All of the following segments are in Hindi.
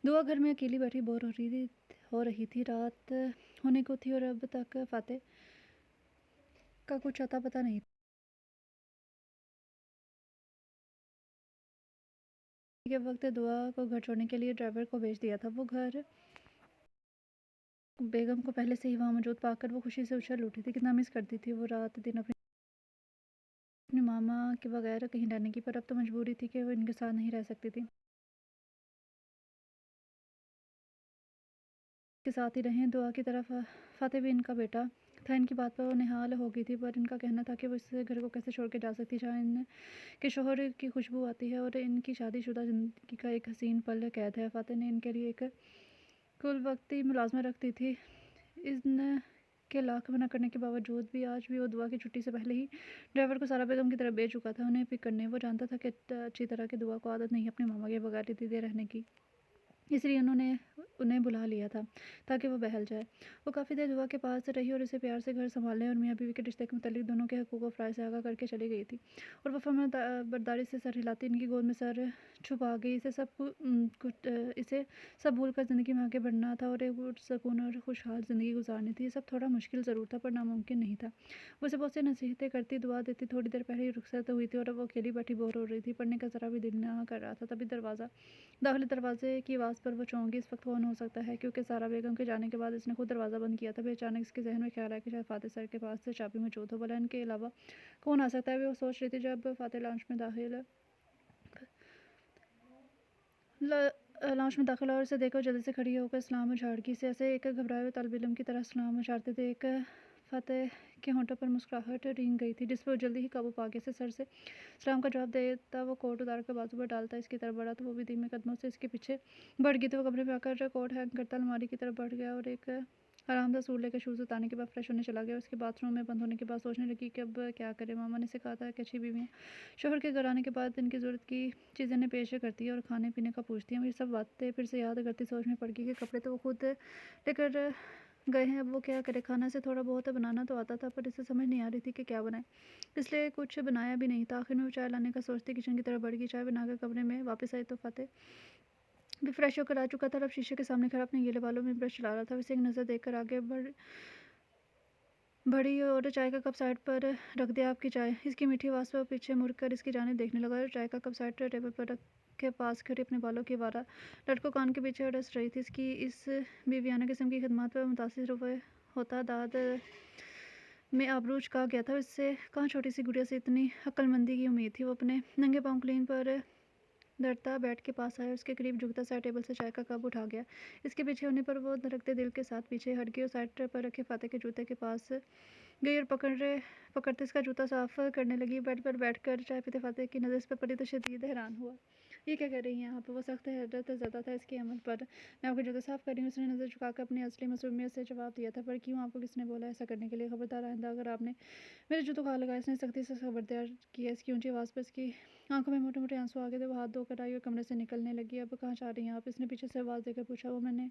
दुआ घर में अकेली बैठी बोर हो रही थी। रात होने को थी और अब तक फ़ाते का कुछ अता पता नहीं था। के वक़्त दुआ को घर छोड़ने के लिए ड्राइवर को भेज दिया था। वो घर बेगम को पहले से ही वहाँ मौजूद पाकर वो खुशी से उछल उठी थी। कितना मिस करती थी वो रात दिन अपनी मामा के बगैर कहीं रहने की, पर अब तो मजबूरी थी कि वो इनके साथ नहीं रह सकती थी। के साथ ही रहें। दुआ की तरफ फ़ाते भी इनका बेटा था। इनकी बात पर वो निहाल हो गई थी, पर इनका कहना था कि वो इस घर को कैसे छोड़ के जा सकती जहाँ इनके शोहर की खुशबू आती है और इनकी शादीशुदा ज़िंदगी का एक हसीन पल कैद है। फ़ाते ने इनके लिए एक कुल वक्ती मुलाजमा रखती थी। इन के लाख मना करने के बावजूद भी आज भी वो दुआ की छुट्टी से पहले ही ड्राइवर को सारा बेगम की तरफ भेज चुका था उन्हें पिक करने। वो जानता था कि अच्छी तरह की दुआ को आदत नहीं अपने मामा के बगैर दीदे रहने की, इसलिए उन्होंने उन्हें बुला लिया था ताकि वो बहल जाए। वो काफ़ी देर दुआ के पास रही और उसे प्यार से घर संभालने और मियाँ बीवी के रिश्ते के मुतालिक दोनों के हकूक़ व फ़राइज़ से आगाह करके चली गई थी। और वह बर्दारी से सर हिलाती इनकी गोद में सर छुपा गई। इसे सब भूल कर ज़िंदगी में आगे बढ़ना था और एक पुरसकून और खुशहाल ज़िंदगी गुजारनी थी। ये सब थोड़ा मुश्किल ज़रूर था, पर नामुमकिन नहीं था। वो उसे बहुत सी नसीहतें करती, दुआ देती। थोड़ी देर पहले ही रुखसत हुई थी और अब वो अकेली बैठी बोर हो रही थी। पढ़ने का ज़रा भी दिल ना कर रहा था। तभी दाखिली दरवाजे की आवाज़ पर वो चौंकी। इस वक्त कौन हो सकता है, क्योंकि सारा बेगम के जाने के बाद इसने खुद दरवाज़ा बंद किया था। फिर अचानक इसके जहन में ख्याल आया कि शायद फ़ाते सर के पास से चाबी मौजूद हो। भला इनके अलावा कौन आ सकता है, वो सोच रही थी जब फ़ाते लाउंज में दाखिल और उसे देखकर जल्दी से खड़ी होकर सलाम झाड़की से ऐसे एक घबराए हुए तालिब इल्म की तरह सलाम झाड़ते थे। एक फ़तेह के होंठों पर मुस्कुराहट रेंग गई थी, जिस पर वो जल्दी ही काबू पा गया। से सर से सलाम का जवाब देता वो कोट उतार कर बाजू पर डालता इसकी तरफ बढ़ा तो वो भी धीमे कदमों से इसके पीछे बढ़ गई। तो वो कमरे में आकर कोट हैंग करता अलमारी की तरफ बढ़ गया और एक आरामदायक सूट लेकर शूज़ उतारने के बाद फ्रेश होने चला गया। उसके बाथरूम में बंद होने के बाद सोचने लगी कि अब क्या करे। मामा ने सिखाया था कि अच्छी बीवियाँ शोहर के घर आने के बाद इनकी ज़रूरत की चीज़ें इन्हें पेश करती है और खाने पीने का पूछती है। ये सब बातें फिर से याद करती सोच में पड़ गई कि कपड़े तो वो खुद लेकर गए हैं, अब वो क्या करे। खाना से थोड़ा बहुत बनाना तो आता था, पर इसे समझ नहीं आ रही थी कि क्या बनाए, इसलिए कुछ बनाया भी नहीं था। आखिर में वो चाय लाने का सोचती किचन की तरफ बढ़ गई। चाय बनाकर कमरे में वापस आई तो फ़तेह भी फ्रेश होकर आ चुका था और अब शीशे के सामने खड़ा अपने गीले बालों में ब्रश चला रहा था। उसे एक नज़र देखकर आगे बढ़ी और चाय का कप साइड पर रख दिया। आपकी चाय। इसकी मीठी आवाज़ पर पीछे मुड़कर इसकी जानिब देखने लगा और चाय का कप साइड टेबल पर रख के पास खड़ी अपने बालों की वारा लटको कान के पीछे डस रही थी। इसकी इस बीवियाना किस्म की खिदमत पर मुतासिर हुए होता दाद में आबरूज कहा गया था। इससे कहाँ छोटी सी गुड़िया से इतनी अक्लमंदी की उम्मीद थी। वो अपने नंगे पाँव क्लीन पर डरता बेड के पास आया, उसके करीब झुकता सा टेबल से चाय का कप उठा गया। इसके पीछे होने पर वो धड़कते दिल के साथ पीछे हट गई और साइड पर रखे फ़ाते के जूते के पास गई और पकड़ते इसका जूता साफ करने लगी। बेड पर बैठकर चाय पीते फ़ाते की नज़र इस पर पड़ी तो शदीद हैरान हुआ। ये क्या कर रही हैं यहाँ पर। वो सख्त हैरत ज़दा था इसके अमल पर। मैं आपके जूते साफ़ कर रही हूँ, उसने नज़र झुकाकर अपनी असली मासूमियत से जवाब दिया था। पर क्यों, आपको किसने बोला ऐसा करने के लिए। खबरदार आइंदा अगर आपने मेरे जूतों को हाथ लगाया। इसने सख्ती से खबरदार किया। इसकी ऊंची आवाज़ पर इसकी आंखों में मोटे मोटे आंसू आ गए थे। वो हाथ धोकर आई और कमरे से निकलने लगी। अब कहाँ जा रही हैं आप, इसने पीछे से आवाज़ देकर पूछा। वो मैंने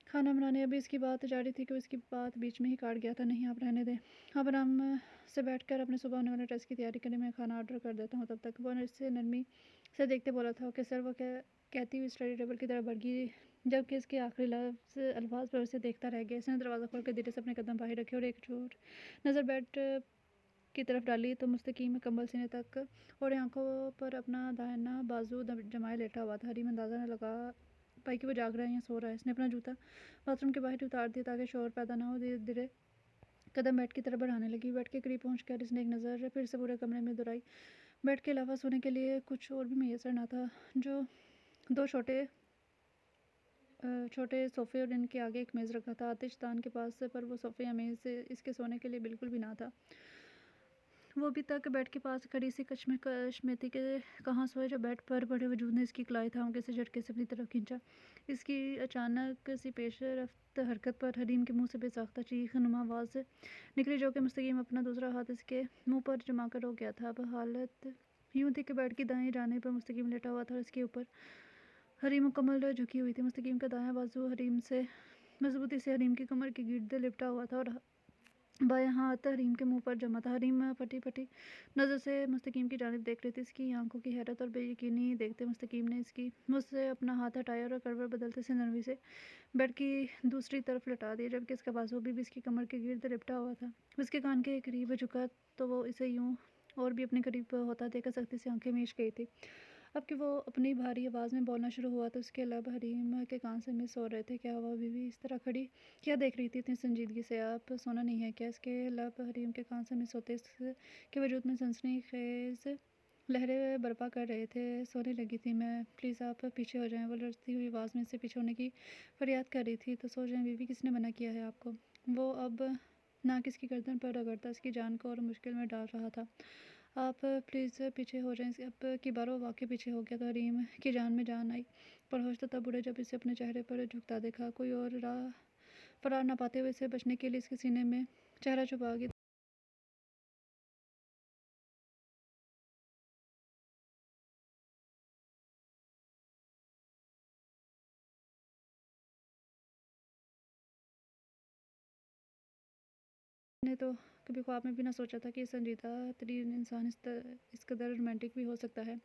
खाना बनाने। अभी इसकी बात जारी थी कि उसकी बात बीच में ही काट गया था। नहीं, आप रहने दें, आप आराम से बैठकर अपने सुबह होने वाले टेस्ट की तैयारी करें, मैं खाना ऑर्डर कर देता हूँ तब तक। वो इससे नरमी से देखते बोला था कि सर। वो कहती हुई स्टडी टेबल की तरफ बढ़ गई, जबकि इसके आखिरी अल्फाज पर उसे देखता रह गया। इसने दरवाज़ा खोल कर धीरे से अपने कदम बाहर रखे और एक छोर नज़र बेड की तरफ डाली तो मुस्तकीम कंबल सीने तक और आंखों पर अपना दाहिना बाजू जमाए लेटा हुआ था। हरी में अंदाज़ा न लगा पाई कि वो जाग रहा है या सो रहा है। इसने अपना जूता बाथरूम के बाहर उतार दिया ताकि शोर पैदा ना हो। धीरे धीरे कदम बेड की तरफ बढ़ाने लगी। बेड के करीब पहुंचकर इसने एक नज़र फिर से पूरे कमरे में दोहराई। बेड के अलावा सोने के लिए कुछ और भी मैसर ना था। जो दो छोटे सोफ़े और इनके आगे एक मेज़ रखा था आतिशदान के पास, पर वो सोफ़े या मेज़ इसके सोने के लिए बिल्कुल भी ना था। वो अभी तक बेड के पास खड़ी सी कश्मकश में थी कि कहाँ सोए। जो बेड पर बड़े वजूद ने इसकी कलाई थाम से झटके से अपनी तरफ खींचा। इसकी अचानक सी पेश रफ्त हरकत पर हरीम के मुंह से बेसाख्ता चीख नुमा आवाज़ निकली, जो कि मुस्तकीम अपना दूसरा हाथ इसके मुंह पर जमा कर रो गया था। अब हालत यूँ थी कि बेड की दाएं जाने पर मुस्तकीम लेटा हुआ था और इसके ऊपर हरीम मुकम्मल झुकी हुई थी। मुस्तकीम का दायां बाजू हरीम से मजबूती से हरीम की कमर के गिर्द लिपटा हुआ था और बायाँ हाथ हरीम के मुँह पर जमा था। हरीम फटी-फटी नज़र से मुस्तकीम की जानिब देख रही थी। इसकी आँखों की हैरत और बेयकीनी देखते मुस्तकीम ने इसकी मुँह से अपना हाथ हटाया और करवट बदलते से नरमी से बेड की दूसरी तरफ लौटा दिया, जबकि इसका बाजू भी इसकी कमर के गिर्द लिपटा हुआ था। उसके कान के करीब झुका तो वो इसे यूं और भी अपने करीब होता देखकर सख्ती से आंखें मीच गई थी। अब कि वो अपनी भारी आवाज़ में बोलना शुरू हुआ तो उसके लब हरीम के कान से मिस हो रहे थे। क्या हुआ बीवी, इस तरह खड़ी क्या देख रही थी इतनी संजीदगी से? आप सोना नहीं है क्या? इसके लब हरीम के कान से मिस होते इसके वजूद में सनसनी खेज लहरें बर्पा कर रहे थे। सोने लगी थी मैं, प्लीज़ आप पीछे हो जाएं। वो लड़ती हुई आवाज़ में से पीछे होने की फरियाद कर रही थी। तो सो जाएं बीवी, किसने मना किया है आपको? वो अब नाक इसकी गर्दन पर रगड़ता इसकी जान को और मुश्किल में डाल रहा था। आप प्लीज़ पीछे हो जाएं। अब की बार वो वाकई पीछे हो गया तो हरीम की जान में जान आई। पर होश तो तब उड़े जब इसे अपने चेहरे पर झुकता देखा। कोई और राह फरार न पाते हुए इसे बचने के लिए इसके सीने में चेहरा छुपा गया ने तो कभी ख्वाब में भी ना सोचा था कि संजीदा तरीन इंसान इस कदर रोमांटिक भी हो सकता है।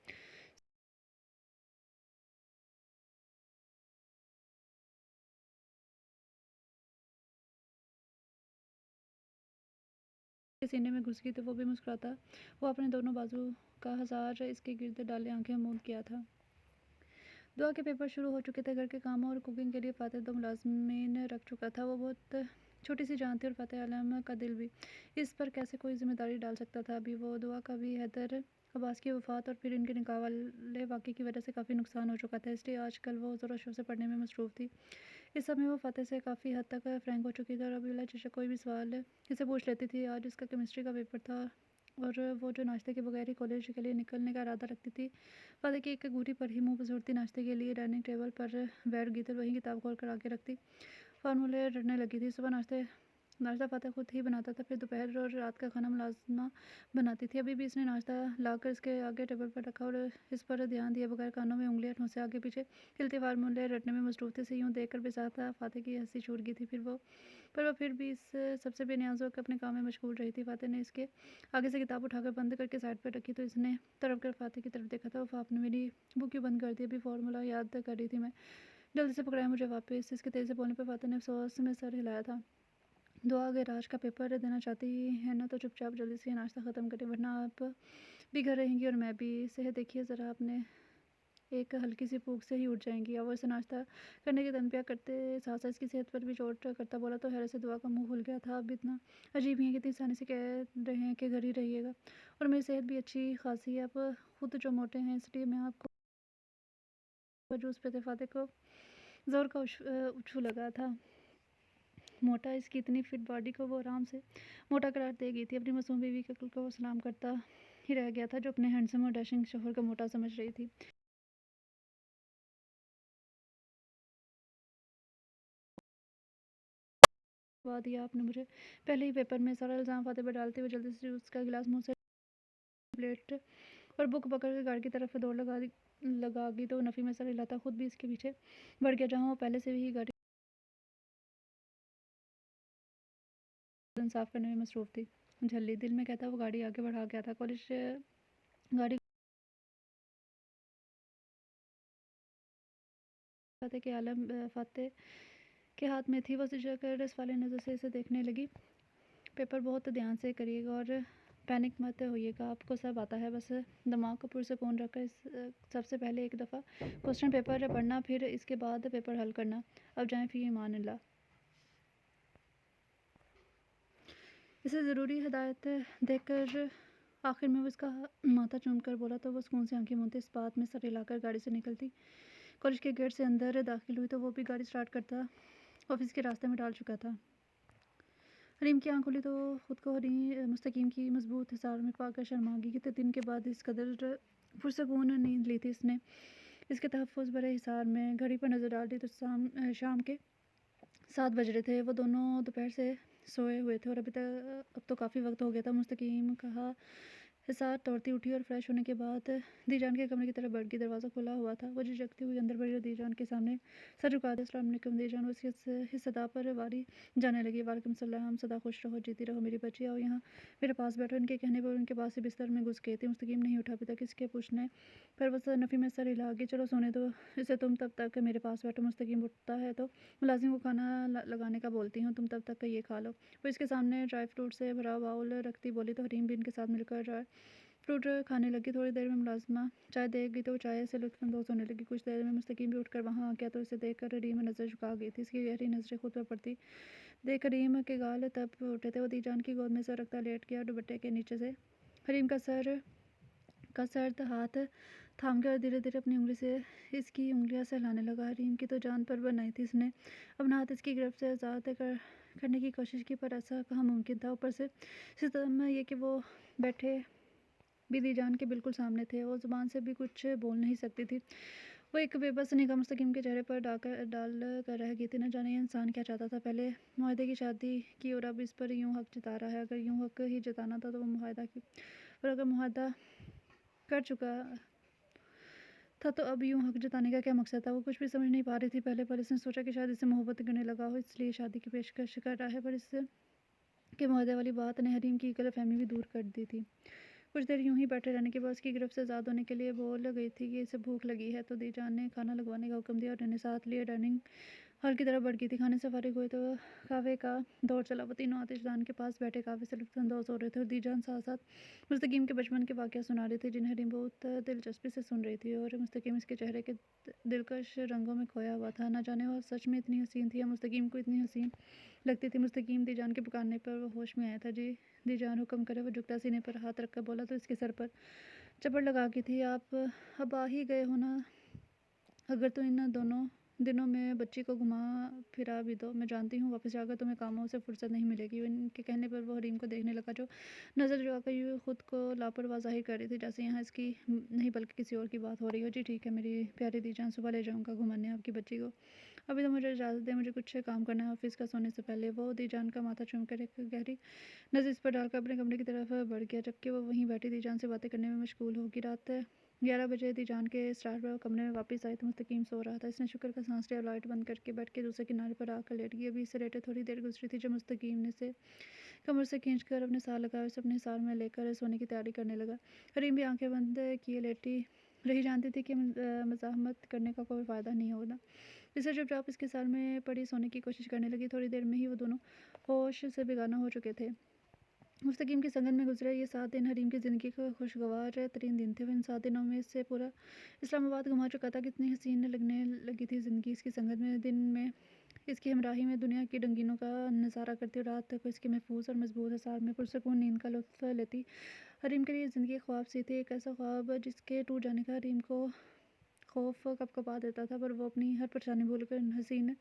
के सीने में घुस गई तो वो भी मुस्कुराता वो अपने दोनों बाजू का हजार इसके गिर्द डाले आंखें मूंद किया था। दुआ के पेपर शुरू हो चुके थे। घर के कामों और कुकिंग के लिए फ़ातिह 2 मुलाज़िमीन रख चुका था। वो बहुत छोटी सी जान थी और फ़ातिह आलम का दिल भी। इस पर कैसे कोई ज़िम्मेदारी डाल सकता था? अभी वो दुआ का भी हैदर अब्बास की वफ़ात और फिर इनके निकाह वाले वाक़े की वजह से काफ़ी नुकसान हो चुका था, इसलिए आजकल वो ज़ोरों शोर से पढ़ने में मसरूफ़ थी। इस समय वो फ़ातिह से काफ़ी हद तक फ्रैंक हो चुकी थी और अब बिला झिझक कोई भी सवाल इसे पूछ लेती थी। आज इसका केमिस्ट्री का पेपर था और वो जो नाश्ते के बगैर ही कॉलेज के लिए निकलने का इरादा रखती थी। फ़ातिह की एक घूरी पर ही मुँह बसुरती नाश्ते के लिए डाइनिंग टेबल पर बैठ गई तो वहीं किताब खोल कर आगे रखती फ़ॉर्मूले रटने लगी थी। सुबह नाश्ता फ़ातिह खुद ही बनाता था, फिर दोपहर और रात का खाना मुलाज़िमा बनाती थी। अभी भी इसने नाश्ता लाकर इसके आगे टेबल पर रखा और इस पर ध्यान दिए बगैर कानों में उँगलियाँ ठूँसे आगे पीछे हिलते फ़ॉर्मूले रटने में मसरूफ़ थी। इसे यूँ देखकर बेसाख्ता फ़ातिह की हँसी छूट गई थी। पर वो फिर भी इस सबसे बेनियाज़ होकर अपने काम में मशगूल रही थी। फ़ातिह ने इसके आगे से किताब उठाकर बंद करके साइड पर रखी तो इसने तड़प कर फ़ातिह की तरफ देखा था। उफ़, आपने मेरी बुक क्यों बंद कर दी? अभी फ़ॉर्मूला याद कर रही थी मैं। जल्दी से पकड़ाएँ मुझे वापस। इसके तेज़ी से बोलने पर फ़ातिह ने अफ़सोस में सर हिलाया था। दुआ अगर आज का पेपर देना चाहती है ना तो चुपचाप जल्दी से ये नाश्ता ख़त्म करें, वरना आप भी घर रहेंगी और मैं भी। सेहत देखिए ज़रा आपने, एक हल्की सी भूख से ही उठ जाएंगी। और वैसे नाश्ता करने की तनबिया करते साथ साथ इसकी सेहत पर भी चोट करता बोला तो हैरत से दुआ का मुंह खुल गया था। अब इतना अजीब ही है, कितनी आसानी से कह रहे हैं कि घर ही रहिएगा और मेरी सेहत भी अच्छी खासी है। आप खुद जो मोटे हैं इसलिए मैं आपको जूस पे थे। फ़ातिह को ज़ोर का उछू लगा था। मोटा इसकी इतनी फिट बॉडी को वो आराम से मोटा करार दे गई थी। अपनी मासूम बीवी के अक्ल को वो सलाम करता ही रह गया था जो अपने हैंडसम और डैशिंग शोहर को मोटा समझ रही थी। करवा दिया आपने मुझे। पहले ही पेपर में सारा इल्ज़ाम फ़ातिह पर डालते हुए जल्दी से जूस का गिलास मुँह से प्लेट और बुक पकड़ कर गाड़ी की तरफ दौड़ लगा गई तो नफ़ी में सर हिलाता खुद भी इसके पीछे बढ़ गया, जहाँ वो पहले से ही गाड़ी साफ़ करने में मसरूफ़ थी। झल्ली दिल में कहता वो गाड़ी आगे बढ़ा गया था। कॉलेज गाड़ी फ़ातिह के हाथ में थी। वो झिझक कर रस वाले नज़र से इसे देखने लगी। पेपर बहुत ध्यान से करिएगा और पैनिक मत होइएगा, आपको सब आता है। बस दिमाग को पुरसकून रखकर सबसे पहले एक दफ़ा क्वेश्चन पेपर पढ़ना, फिर इसके बाद पेपर हल करना। अब जाएं फ़ी ईमान अल्लाह। इसे ज़रूरी हिदायत देकर आखिर में वो इसका माथा चूम कर बोला तो वो सुकून से आंखें मूंदते इस बात में सर हिलाकर गाड़ी से निकलती कॉलेज के गेट से अंदर दाखिल हुई तो वो भी गाड़ी स्टार्ट करता ऑफिस के रास्ते में डाल चुका था। हरीम की आंख खुली तो खुद को हरी मुस्तकीम की मजबूत हिसार में पाकर शर्मा गई। कितने दिन के बाद इस कदर पुरसकून नींद ली थी इसने। इसके तहफ़्फ़ुज़ भरे हिसार में घड़ी पर नज़र डाल दी तो शाम के 7 बज रहे थे। वो दोनों दोपहर से सोए हुए थे और अब तो काफ़ी वक्त हो गया था। मुस्तकीम कहा हिसार तोड़ती उठी और फ्रेश होने के बाद दीजान के कमरे की तरफ बढ़ गई। दरवाज़ा खुला हुआ था। वो झिझकती हुई अंदर बढ़ी और दीजान के सामने सर झुका दिया। अस्सलाम वालेकुम दीजान। उसकी इस सदा पर वारी जाने लगी। वालेकुम सलाम। सदा खुश रहो, जीती रहो मेरी बच्ची। आओ यहाँ मेरे पास बैठो। इनके कहने पर उनके पास से बिस्तर में घुस गई थी। मुस्तकीम नहीं उठा अभी तक इसके पूछने पर बस नफ़ी में सर हिला के चलो सोने दो इसे, तुम तब तक मेरे पास बैठो। मुस्तकीम उठता है तो मुलाजिम को खाना लगाने का बोलती हूँ, तुम तब तक ये खा लो। वो इसके सामने ड्राई फ्रूट से भरा बाउल रखती बोली तो हरीम भी इनके साथ मिलकर ड्राई फ्रूट खाने लगी। थोड़ी देर में मुलाजिमा चाय देगी तो चाय से लुत्फ़अंदोज़ होने लगी। कुछ देर में मुस्तकीम भी उठकर वहाँ आ गया तो इसे देखकर हरीम नज़र झुका गई थी। इसकी गहरी नज़रें खुद पर पड़ती देख हरीम के गाल तब उठे थे। वो दीजान की गोद में सर रखता लेट गया। दुपट्टे के नीचे से हरीम का सर्द हाथ थाम के और धीरे धीरे अपनी उंगली से इसकी उंगलियां सहलाने लगा। हरीम की तो जान पर बनाई थी इसने। अपना हाथ इसकी गिरफ्त से आज़ाद करने की कोशिश की पर ऐसा कहाँ मुमकिन था। ऊपर से सितम ये कि वो बैठे भी दीजान के बिल्कुल सामने थे। वो ज़ुबान से भी कुछ बोल नहीं सकती थी। वो एक बेबस निगाह मुस्तकीम के चेहरे पर डाल कर रह गई थी। न जाने ये इंसान क्या चाहता था। पहले मुआहदे की शादी की और अब इस पर यूँ हक जता रहा है। अगर यूँ हक ही जताना था तो वो मुआहदा की, और अगर मुआहदा कर चुका था तो अब यूँ हक जताने का क्या मकसद था। वो कुछ भी समझ नहीं पा रही थी। पहले पर इसने सोचा कि शायद इससे मोहब्बत करने लगा हो, इसलिए शादी की पेशकश कर रहा है। पर इससे के मुआहदे वाली बात ने हरीम की गलतफहमी भी दूर कर दी थी। कुछ देर यूं ही बैठे रहने के बाद उसकी गिरफ्त से आज़ाद होने के लिए बोल गई थी कि इसे भूख लगी है। तो दीजान ने खाना लगवाने का हुक्म दिया और इन्हें साथ लिए डाइनिंग हॉल की तरफ बढ़ गई थी। खाने से फारिग हुए तो कावे का दौर चला। वो तीनों आतिशदान के पास बैठे कावे से लुत्फ़अंदोज़ हो रहे थे और दीजान साथ साथ मुस्तकीम के बचपन के वाक़या सुना रही थी जिन्हें हरीम बहुत दिलचस्पी से सुन रही थी। और मुस्तकीम इसके चेहरे के दिलकश रंगों में खोया हुआ था। ना जाने वो सच में इतनी हसीन थी या मुस्तकीम को इतनी हसीन लगती थी। मुस्तकीम दीजान के पुकारने पर वो होश में आया था। जी दीजान हुक्म करे। वो झुकता सीने पर हाथ रखकर बोला तो इसके सर पर चपड़ लगा की थी। आप अब आ ही गए हो ना। अगर तो इन दोनों दिनों में बच्ची को घुमा फिरा भी दो। मैं जानती हूँ वापस जाकर तुम्हें कामों से फुर्सत नहीं मिलेगी। इनके कहने पर वो हरीम को देखने लगा जो नज़र जुड़ाकर यूँ खुद को लापरवाह ज़ाहिर कर रही थी जैसे यहाँ इसकी नहीं बल्कि किसी और की बात हो रही हो। जी ठीक है मेरी प्यारी दीजान, सुबह ले जाऊँगा घुमाने आपकी बच्ची को। अभी तो मुझे इजाज़त दें, मुझे कुछ काम करना है ऑफिस का सोने से पहले। वो दीजान का माथा चूम कर एक गहरी नज़र इस पर डालकर अपने कमरे की तरफ बढ़ गया। जबकि वो वहीं बैठी दीजान से बातें करने में मशगूल होगी। रात 11 बजे दीजान के स्टार पर कमरे में वापस आई तो मुस्तकीम सो रहा था। इसने शुक्र का सांस लिया और लाइट बंद करके बेड के दूसरे किनारे पर आकर लेट गई। अभी इसे लेटे थोड़ी देर गुजरी थी जब मुस्तकीम ने से कमर से खींचकर अपने सार लगाया। उसे अपने सार में लेकर सोने की तैयारी करने लगा। हरीम भी आंखें बंद किए लेटी रही। जानती थी कि मज़ाहमत करने का कोई फ़ायदा नहीं होगा। इसे चुपचाप इसके सार में पड़ी सोने की कोशिश करने लगी। थोड़ी देर में ही वो दोनों होश से बेगाना हो चुके थे। मुस्तकीम की संगत में गुजरे ये 7 दिन हरीम की ज़िंदगी का खुशगवार तरीन दिन थे। वो इन 7 दिनों में से पूरा इस्लामाबाद घुमा चुका था। कितनी हसीन लगने लगी थी ज़िंदगी इसकी संगत में। दिन में इसकी हमराही में दुनिया की रंगीनों का नज़ारा करती और रात को इसके महफूज और मजबूत हिसार में पुरसकून नींद का लुत्फ़ लेती। हरीम के लिए ज़िंदगी ख्वाब सी थी। एक ऐसा ख्वाब जिसके टूट जाने का हरीम को खौफ कपकपा देता था। पर वो अपनी हर परेशानी भूलकर इन हसीन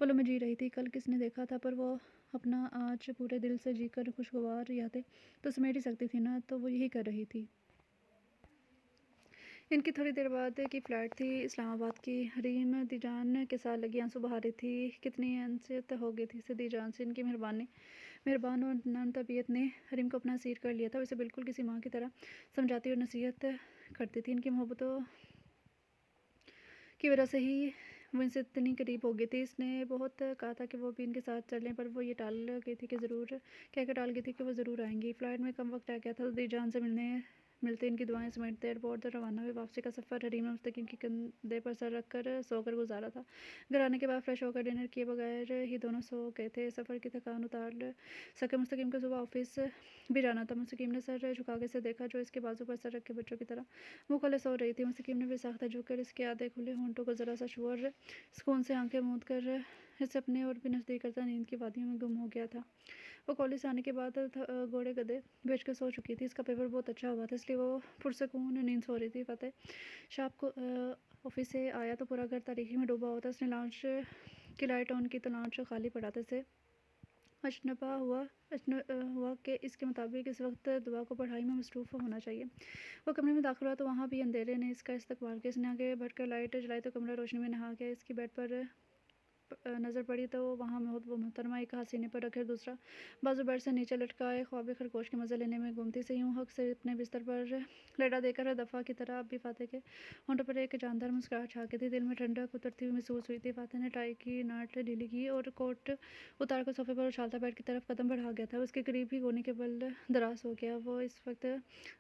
पलों में जी रही थी। कल किसने देखा था पर वो अपना आज पूरे दिल से जीकर खुशगवार यादें तो समेट ही सकती थी ना। तो वो यही कर रही थी। इनकी थोड़ी देर बाद की फ़्लाइट थी इस्लामाबाद की। हरीम दीजान के साथ लगी आंसू बहा रही थी। कितनी अनसियत हो गई थी इसे दीजान से। इनकी मेहरबान और नर्म तबीयत ने हरीम को अपना असीर कर लिया था। उसे बिल्कुल किसी माँ की तरह समझाती और नसीहत करती थी। इनकी मोहब्बतों की वजह से ही वो इनसे इतनी करीब हो गई थी। इसने बहुत कहा था कि वो भी इनके साथ चलें पर वो ये टाल गई थी कि ज़रूर कहकर टाल गई थी कि वो ज़रूर आएंगी। फ़्लाइट में कम वक्त रह गया था तो दीजान से मिलते इनकी दुआएं समेटते एयरपोर्ट तक रवाना हुए। वापसी का सफ़र हरीम ने मुस्तकीम के कंधे पर सर रख कर सोकर गुजारा था। घर आने के बाद फ्रेश होकर डिनर किए बगैर ही दोनों सो गए थे। सफ़र की थकान उतार सके मुस्तकीम को सुबह ऑफिस भी जाना था। मुस्तकीम ने सर झुका के से देखा जो इसके बाजू पर सर रखे बच्चों की तरह मुँह खोले सो रही थी। मुस्तकीम ने भी साख्ता झुककर इसके आधे खुले होंठों को ज़रा सा छुआ और सुकून से आंखें मूंद कर इसे अपने और भी नज़दीक करता नींद की वादियों में गुम हो गया था। वो कॉलेज से आने के बाद घोड़े गधे बेच कर सो चुकी थी। इसका पेपर बहुत अच्छा हुआ था इसलिए वो पुरसकून नींद सो रही थी। फतेह शाम को ऑफिस से आया तो पूरा घर तारीकी में डूबा हुआ था। उसने लाउंज की लाइट ऑन की तो लाउंज खाली पड़ा था। इसे अचनबा हुआ कि इसके मुताबिक इस वक्त दुआ को पढ़ाई में मसरूफ़ होना चाहिए। वो कमरे में दाखिल हुआ तो वहाँ भी अंधेरे ने इसका इस्तकबाल किया। इसने आगे बढ़कर लाइट जलाई तो कमरा रोशनी में नहा गया। इसकी बेड पर नज़र पड़ी तो वहाँ वो मोहतरमा एक हाथ सीने पर रखे, दूसरा बाजू बेड से नीचे लटका एक ख्वाबी खरगोश के मज़े लेने में घूमती से यूँ हक से अपने बिस्तर पर लेटा देकर हर दफ़ा की तरह अब भी फ़ाते के होंठों पर एक जानदार मुस्कुराहट छा के थी। दिल में ठंडक उतरती हुई महसूस हुई थी। फ़ाते ने टाई की नाट ढीली की और कोट उतार कर सोफ़े पर उछालता बेड की तरफ कदम बढ़ा गया था। उसके करीब ही होने के बल दराज हो गया। वो इस वक्त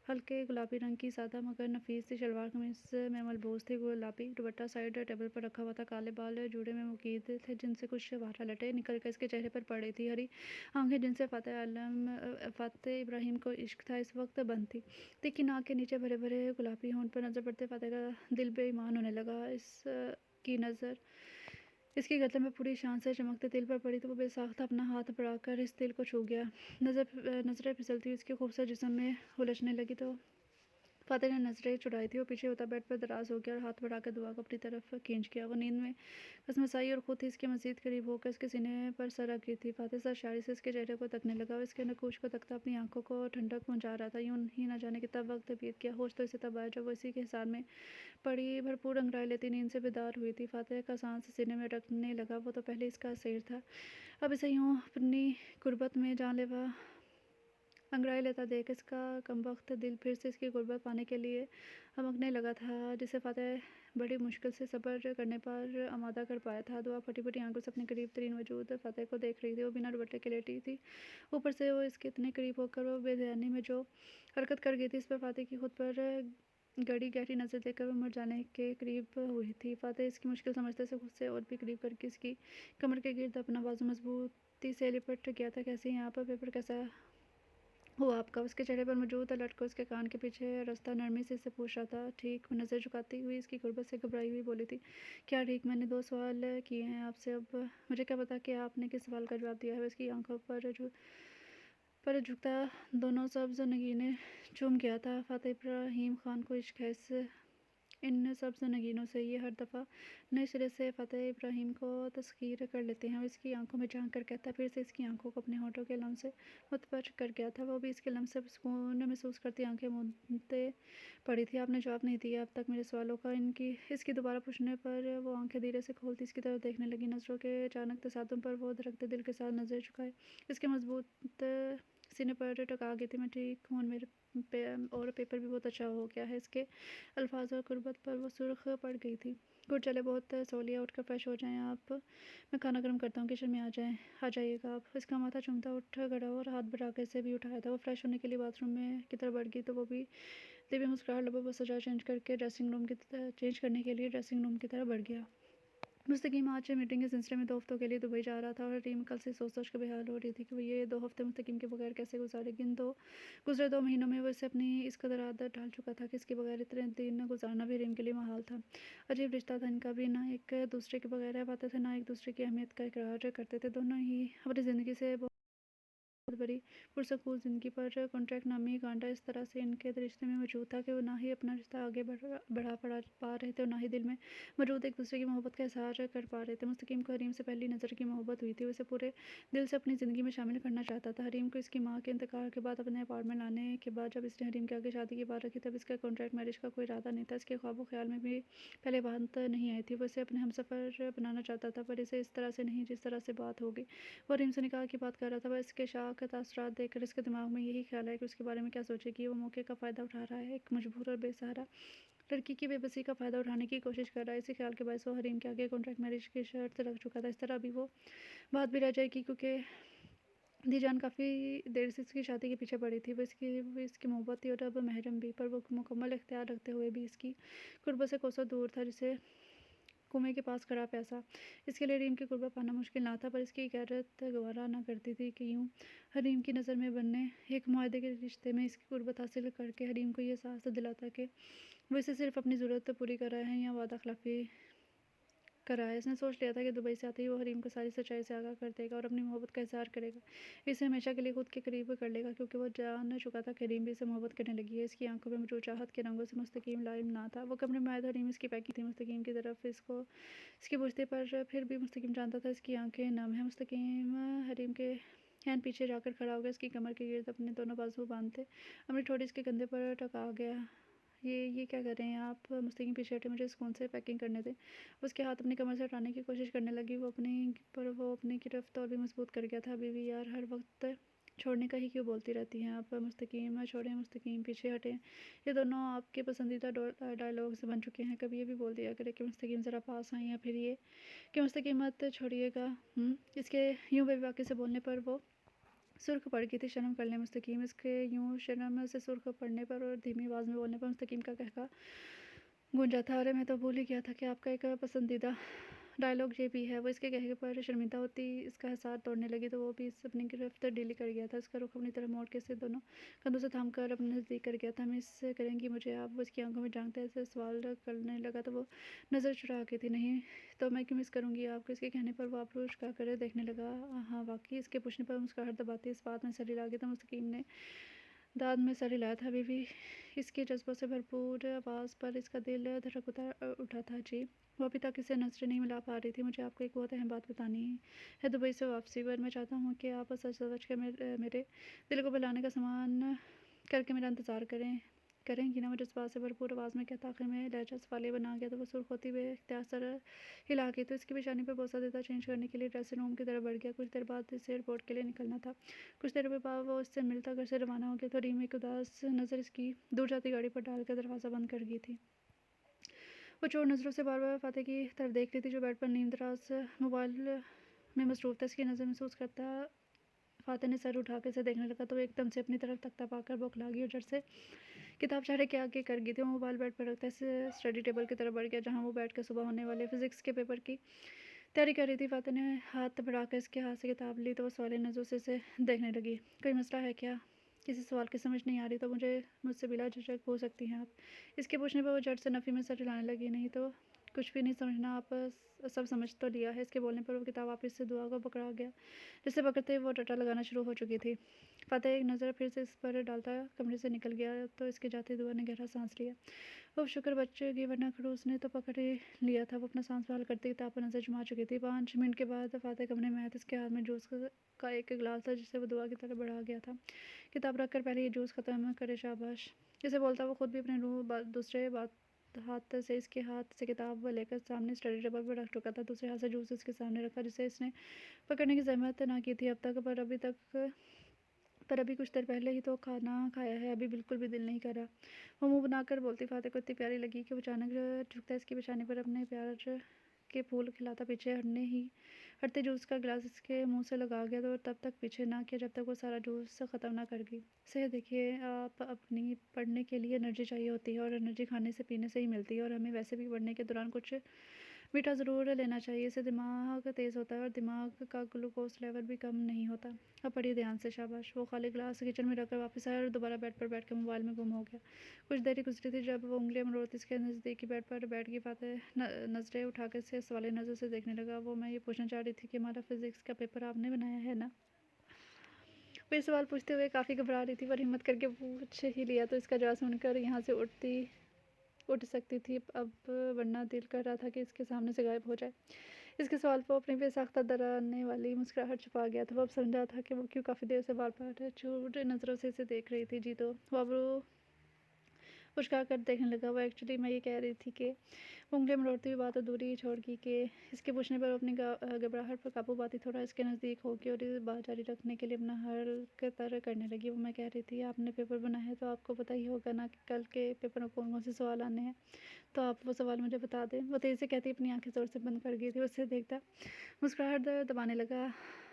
हल्के गुलाबी रंग की सादा मगर नफीस सी शलवार कमीज में मलबूस थी। गुलाबी दुपट्टा साइड टेबल पर रखा हुआ था। काले बाल जूड़े में मुकीद थे जिनसे कुछ वारा लटे निकल कर इसके चेहरे पर पड़ रही थी। हरी आंखें जिनसे फ़ाते इब्राहिम को इश्क था इस वक्त बंद थी। तीखी नाक के नीचे भरे भरे गुलाबी होंठ पर नज़र पड़ते फ़ाते का दिल बेईमान होने लगा। की नज़र इसकी गर्दन में पूरी शान से चमकते तिल पर पड़ी तो वो बेसाख्ता अपना हाथ बढ़ाकर इस तिल को छू गया। नज़रें फिसलती हुई इसके खूबसूरत जिस्म में उलझने लगी तो फ़ातिह ने नज़रें चुराई थी। वो पीछे होता बेड पर दराज हो गया और हाथ बढ़ाकर दुआ को अपनी तरफ खींच गया। वो नींद में कसमसाई और खुद ही इसके मज़ीद करीब होकर इसके सीने पर सर रख गई थी। फ़ातिह सरशारी से इसके चेहरे को तकने लगा और इसके नकूश को तकता अपनी आंखों को ठंडक पहुँचा रहा था। यूँ ही ना जाने कितना वक्त बीत गया। होश तो इसे तब आया जब वो इसी के हिसाब में पड़ी भरपूर अंगड़ाई लेती नींद से बेदार हुई थी। फ़ातिह का सांस सीने में रखने लगा। वो तो पहले इसका शेर था, अब इसे यूँ अपनी गुर्बत में जानलेवा अंगड़ाई लेता देख इसका कमबख्त दिल फिर से इसकी गुर्बत पाने के लिए हमकने लगा था, जिसे फ़ातिह बड़ी मुश्किल से सब्र करने पर आमादा कर पाया था। दुआ फटी फटी आंखों से अपने करीब तरीन वजूद फ़ातिह को देख रही थी। वो बिना दुपट्टे के लेटी थी। ऊपर से वो इसके इतने करीब होकर वो बेध्यानी में जो हरकत कर गई थी इस पर फ़ातिह की खुद पर गड़ी गहरी नज़र देकर वो मर जाने के करीब हुई थी। फ़ातिह इसकी मुश्किल समझते से खुद से और भी करीब करके इसकी कमर के गिर्द अपना बाजू मजबूती से लिपट गया था। कैसे यहाँ पर पेपर कैसा हुआ आपका? उसके चेहरे पर मौजूद लटको उसके कान के पीछे रास्ता नरमी से इससे पूछ रहा था। ठीक, वो नज़र झुकाती हुई इसकी गुर्बत से घबराई हुई बोली थी। क्या ठीक? मैंने 2 सवाल किए हैं आपसे, अब मुझे क्या पता कि आपने किस सवाल का जवाब दिया है। उसकी आंखों पर झुकता दोनों सब्ज़ नगीने चूम गया था। फ़ातिह इब्राहिम ख़ान को इश्क है इन सब्ज़ नगीनों से। ये हर दफ़ा नए सिरे से फ़ातिह इब्राहिम को तस्ख़ीर कर लेते हैं। वो इसकी आंखों में झांक कर कहता फिर से इसकी आंखों को अपने होठों के लम्स से मुतबर कर गया था। वो भी इसके लम्स से सुकून महसूस करती आंखें मूंदते पड़ी थी। आपने जवाब नहीं दिया अब तक मेरे सवालों का। इसकी दोबारा पूछने पर वो आंखें धीरे से खोलती इसकी तरफ देखने लगी। नज़रों के अचानक तसादुम पर वो धड़कते दिल के साथ नज़र झुकाए इसके मजबूत सीने पर टका गई थी। मैं ठीक हूँ और पेपर भी बहुत अच्छा हो गया है। इसके अल्फाज और गुर्बत पर वो सुर्ख पड़ गई थी। गुड, चले बहुत सौलिया, उठकर फ्रेश हो जाएं आप, मैं खाना गर्म करता हूँ, किचन में आ जाइएगा आप। इसका माथा चूमता उठ खड़ा और हाथ बढ़ा कर इसे भी उठाया था। वो फ्रेश होने के लिए बाथरूम में की तरफ बढ़ गई तो वो भी दिव्य मुस्कुराहट लबों पर सजा चेंज करने के लिए ड्रेसिंग रूम की तरफ बढ़ गया। मुस्तकीम आज मीटिंग के सिलसिले में 2 हफ्तों के लिए दुबई जा रहा था और टीम कल से सोच कर बेहाल हो रही थी कि वो ये 2 हफ्ते मुस्तकीम के बगैर कैसे गुजारेगी। गुजरे 2 महीनों में वो इसे अपनी इस कदर आदत डाल चुका था कि इसके बगैर इतने दिन गुजारना भी रीम के लिए महाल था। अजीब रिश्ता था इनका भी, ना एक दूसरे के बगैर रह पाते थे, ना एक दूसरे की अहमियत का इकरार करते थे। दोनों ही अपनी ज़िंदगी से बहुत बड़ी पुरसकून ज़िंदगी पर कॉन्ट्रैक्ट नामी कांटा इस तरह से इनके रिश्ते में मौजूद था कि वो ना ही अपना रिश्ता आगे बढ़ा पा रहे थे और ना ही दिल में मौजूद एक दूसरे की मोहब्बत का इजहार कर पा रहे थे। मुस्तकीम को हरीम से पहली नज़र की मोहब्बत हुई थी। वो इसे पूरे दिल से अपनी ज़िंदगी में शामिल करना चाहता था। हरीम को इसकी माँ के इंतकाल के बाद अपने अपार्टमेंट लाने के बाद जब इसने हरीम के आगे शादी की बात रखी तब इसका कॉन्ट्रैक्ट मैरिज का कोई इरादा नहीं था। इसके ख्वाबों ख्याल में भी पहले बात नहीं आई थी। वो इसे अपने हमसफ़र बनाना चाहता था पर इसे इस तरह से नहीं जिस तरह से बात होगी। वो हरीम से निकाह की बात कर रहा था। वह इसके शाख तासरात देख कर इसके दिमाग में यही ख्याल है कि उसके बारे में क्या सोचेगी। वो मौके का फ़ायदा उठा रहा है, एक मजबूर और बेसहारा लड़की की बेबसी का फ़ायदा उठाने की कोशिश कर रहा है। इसी ख्याल के बायस वो हरीम के आगे कॉन्ट्रैक्ट मैरिज की शर्त रख चुका था। इस तरह अभी वो बात भी रह जाएगी क्योंकि दीजान काफ़ी देर से इसकी शादी के पीछे पड़ी थी। वो इसकी मोहब्बत थी और अब महरम भी, पर वो मुकम्मल इख्तियार रखते हुए भी इसकी कुर्बत से कोसों दूर था। जिसे कुएं के पास खड़ा प्यासा, इसके लिए हरीम की कुर्बत पाना मुश्किल ना था, पर इसकी गैरत गवारा ना करती थी कि यूँ हरीम की नज़र में बनने एक मुआहदे के रिश्ते में इसकी कुर्बत हासिल करके हरीम को ये एहसास दिलाता कि वो इसे सिर्फ अपनी ज़रूरत पूरी कर रहा है या वादा खिलाफ़ी कर रहा है। इसने सोच लिया था कि दुबई से आते ही वो हरीम को सारी सच्चाई से आगाह कर देगा और अपनी मोहब्बत का इज़हार करेगा। इसे हमेशा के लिए खुद के करीब कर लेगा क्योंकि वो जान चुका था कि हरीम भी इसे मोहब्बत करने लगी है। इसकी आंखों में मौजूद चाहत के रंगों से मुस्तकीम लाइम ना था। वो कमरे में आया था, हरीम इसकी पैकी थी मुस्तकीम की तरफ इसकी पूछते पर फिर भी मुस्तकीम जानता था इसकी आंखें नम है। मुस्तकीम हरीम के हैंड पीछे जाकर खड़ा हो गया। इसकी कमर के गिर्द अपने दोनों बाजू बांधते अपनी ठोड़ी इसके कंधे पर टका गया। ये क्या कर रहे हैं आप? मुस्तकीम पीछे हटे, मुझे सुकून से पैकिंग करने दें। उसके हाथ अपनी कमर से हटाने की कोशिश करने लगी। वो अपनी गिरफ्त और भी मजबूत कर गया था। बीवी यार, हर वक्त छोड़ने का ही क्यों बोलती रहती हैं आप? मुस्तकीम छोड़ें, मुस्तकीम पीछे हटें। ये दोनों आपके पसंदीदा डायलॉग्स बन चुके हैं। कभी ये भी बोल दिया करे कि मुस्तकीम ज़रा पास आएँ, या फिर ये कि मुस्तकीम मत छोड़िएगा। इसके यूँ बेबाकी से बोलने पर वो सुर्ख पड़ गई थी। शर्म कर लें मुस्तकीम। इसके यूँ शर्म से सुर्ख पड़ने पर और धीमी आवाज़ में बोलने पर मुस्तकीम का कहका गूंजा था। अरे मैं तो भूल ही गया था कि आपका एक पसंदीदा डायलॉग ये भी है। वो इसके कहे पर शर्मिंदा होती इसका हिसार तोड़ने लगी, तो वो भी इस अपनी गिरफ्त ढीली कर गया था। उसका रुख अपनी तरफ मोड़ के इसे दोनों कंधों से थाम कर अपने नज़दीक कर गया था। मिस करेंगी मुझे आप? वो इसकी आंखों में झांकते ऐसे सवाल करने लगा, तो वो नज़र चुरा के थी। नहीं तो मैं क्यों मिस करूँगी आपको? इसके कहने पर वो आबरू उचका कर देखने लगा। हाँ वाकई। इसके पूछने पर मुस्कुराहट दबाती इस बात में सर हिला गई, तो मुस्तकीम ने दाद में सर हिलाया था। बीवी इसके जज्बों से भरपूर आवाज़ पर इसका दिल धड़क उठा था। जी, वो अभी तक इसे नजरें नहीं मिला पा रही थी। मुझे आपको एक बहुत अहम बात बतानी है दुबई से वापसी पर। मैं चाहता हूँ कि आप सच समझ कर मेरे दिल को बहलाने का सामान करके मेरा इंतज़ार करेंगी ना? वो जज्बात से भरपूर आवाज़ में कहता आखिर में लहजा सवालिया बना गया, तो वो सुर्ख होती हुए इख्तियार सर हिला गई। तो इसकी पेशानी पर बोसा देता चेंज करने के लिए ड्रेसिंग रूम की तरफ बढ़ गया। कुछ देर बाद इसे एयरपोर्ट के लिए निकलना था। कुछ देर बाद वो इससे मिलता घर से रवाना हो गया, तो रीम एक उदास नज़र इसकी दूर जाती गाड़ी पर डालकर दरवाज़ा बंद कर गई थी। वो चोर नज़रों से बार बार फाते की तरफ देख रही थी, जो बेड पर नींद दराज मोबाइल में मसरूफ था। इसकी नज़र महसूस करता फाते ने सर उठा के इसे देखने लगा, तो वो एकदम से अपनी तरफ तख्ता पाकर बौखला गई और झट से किताब चेहरे के आगे कर गई थी। वो मोबाइल बेड पर रखता इसे स्टडी टेबल की तरफ बढ़ गया, जहाँ वो बैठ कर सुबह होने वाले फिजिक्स के पेपर की तैयारी कर रही थी। फाते ने हाथ बढ़ाकर इसके हाथ से किताब ली, तो वो सवाल नज़रों से इसे देखने लगी। कोई मसला है क्या? किसी सवाल की समझ नहीं आ रही तो मुझसे बिला झिझक पूछ सकती हैं आप। इसके पूछने पर वो झट से नफ़ी में सर हिलाने लगी। नहीं तो कुछ भी नहीं समझना, आप सब समझ तो लिया है। इसके बोलने पर वो किताब वापस से दुआ को पकड़ा गया, जिसे पकड़ते वो टटा लगाना शुरू हो चुकी थी। फतेह एक नज़र फिर से इस पर डालता कमरे से निकल गया, तो इसके जाते दुआ ने गहरा सांस लिया। वो शुक्र बचेगी, वरना खड़ूस ने तो पकड़ ही लिया था। वो अपना सांस बहाल करते किताब पर नज़र जुमा चुकी थी। 5 मिनट के बाद फातेह कमरे में आया, तो इसके हाथ में जूस का एक गिलास था, जिसे वो दुआ की तरफ बढ़ा गया था। किताब रख कर पहले ये जूस ख़त्म करे शाबाश। इसे बोलता वो खुद भी अपने दूसरे बात हाथ से इसके हाथ से किताब लेकर सामने स्टडी टेबल पर रख चुका था। दूसरे हाथ से जूस इसके सामने रखा, जिसे इसने पकड़ने की जहमत ना की थी अब तक। पर अभी कुछ देर पहले ही तो खाना खाया है, अभी बिल्कुल भी दिल नहीं कर रहा। वो मुंह बनाकर बोलती फातेह को इतनी प्यारी लगी कि वो अचानक झुकता इसकी पेशानी पर अपने प्यार के फूल खिलाता पीछे हटते जूस का गिलास इसके मुंह से लगा गया, तो तब तक पीछे ना किया जब तक वो सारा जूस ख़त्म ना कर गई। सही देखिए, आप अपनी पढ़ने के लिए एनर्जी चाहिए होती है, और एनर्जी खाने से पीने से ही मिलती है, और हमें वैसे भी पढ़ने के दौरान कुछ मीठा ज़रूर लेना चाहिए। इससे दिमाग तेज़ होता है और दिमाग का ग्लूकोज लेवल भी कम नहीं होता। अब पढ़िए ध्यान से शाबाश। वो खाली गिलास किचन में रखकर वापस आया और दोबारा बेड पर बैठ कर मोबाइल में गुम हो गया। कुछ देर ही गुजरी थी जब वो उंगलियां मरोड़ती इसके नज़दीकी बेड पर बैठ गई। फातेह नज़रें उठाकर इसे सवालिया नज़र से देखने लगा। वो मैं ये पूछना चाह रही थी कि हमारा फिजिक्स का पेपर आपने बनाया है ना? वो ये सवाल पूछते हुए काफ़ी घबरा रही थी, पर हिम्मत करके पूछ ही लिया, तो इसका जवाब सुनकर यहाँ से उठ सकती थी अब, वरना दिल कर रहा था कि इसके सामने से गायब हो जाए। इसके सवाल पर अपनी बेसाख्ता डराने वाली मुस्कुराहट छुपा गया था। वो अब समझा था कि वो क्यों काफ़ी देर से बार बार छोटे नज़रों से इसे देख रही थी। जी, तो वो अब मुस्कुरा कर देखने लगा। वो एक्चुअली मैं ये कह रही थी कि उंगलियां मरोड़ती हुई बात अधूरी छोड़ गई कि इसके पूछने पर वो अपनी घबराहट पर काबू पाती थोड़ा इसके नज़दीक होगी और इस बात जारी रखने के लिए अपना हरकत करने लगी। वो मैं कह रही थी आपने पेपर बनाया है, तो आपको पता ही होगा ना कि कल के पेपर में कौन कौन से सवाल आने हैं, तो आप वो सवाल मुझे बता दें। वो तेज़ी से कहती अपनी आंखें ज़ोर से बंद कर गई थी। उससे देखता मुस्कुराहट दबाने लगा।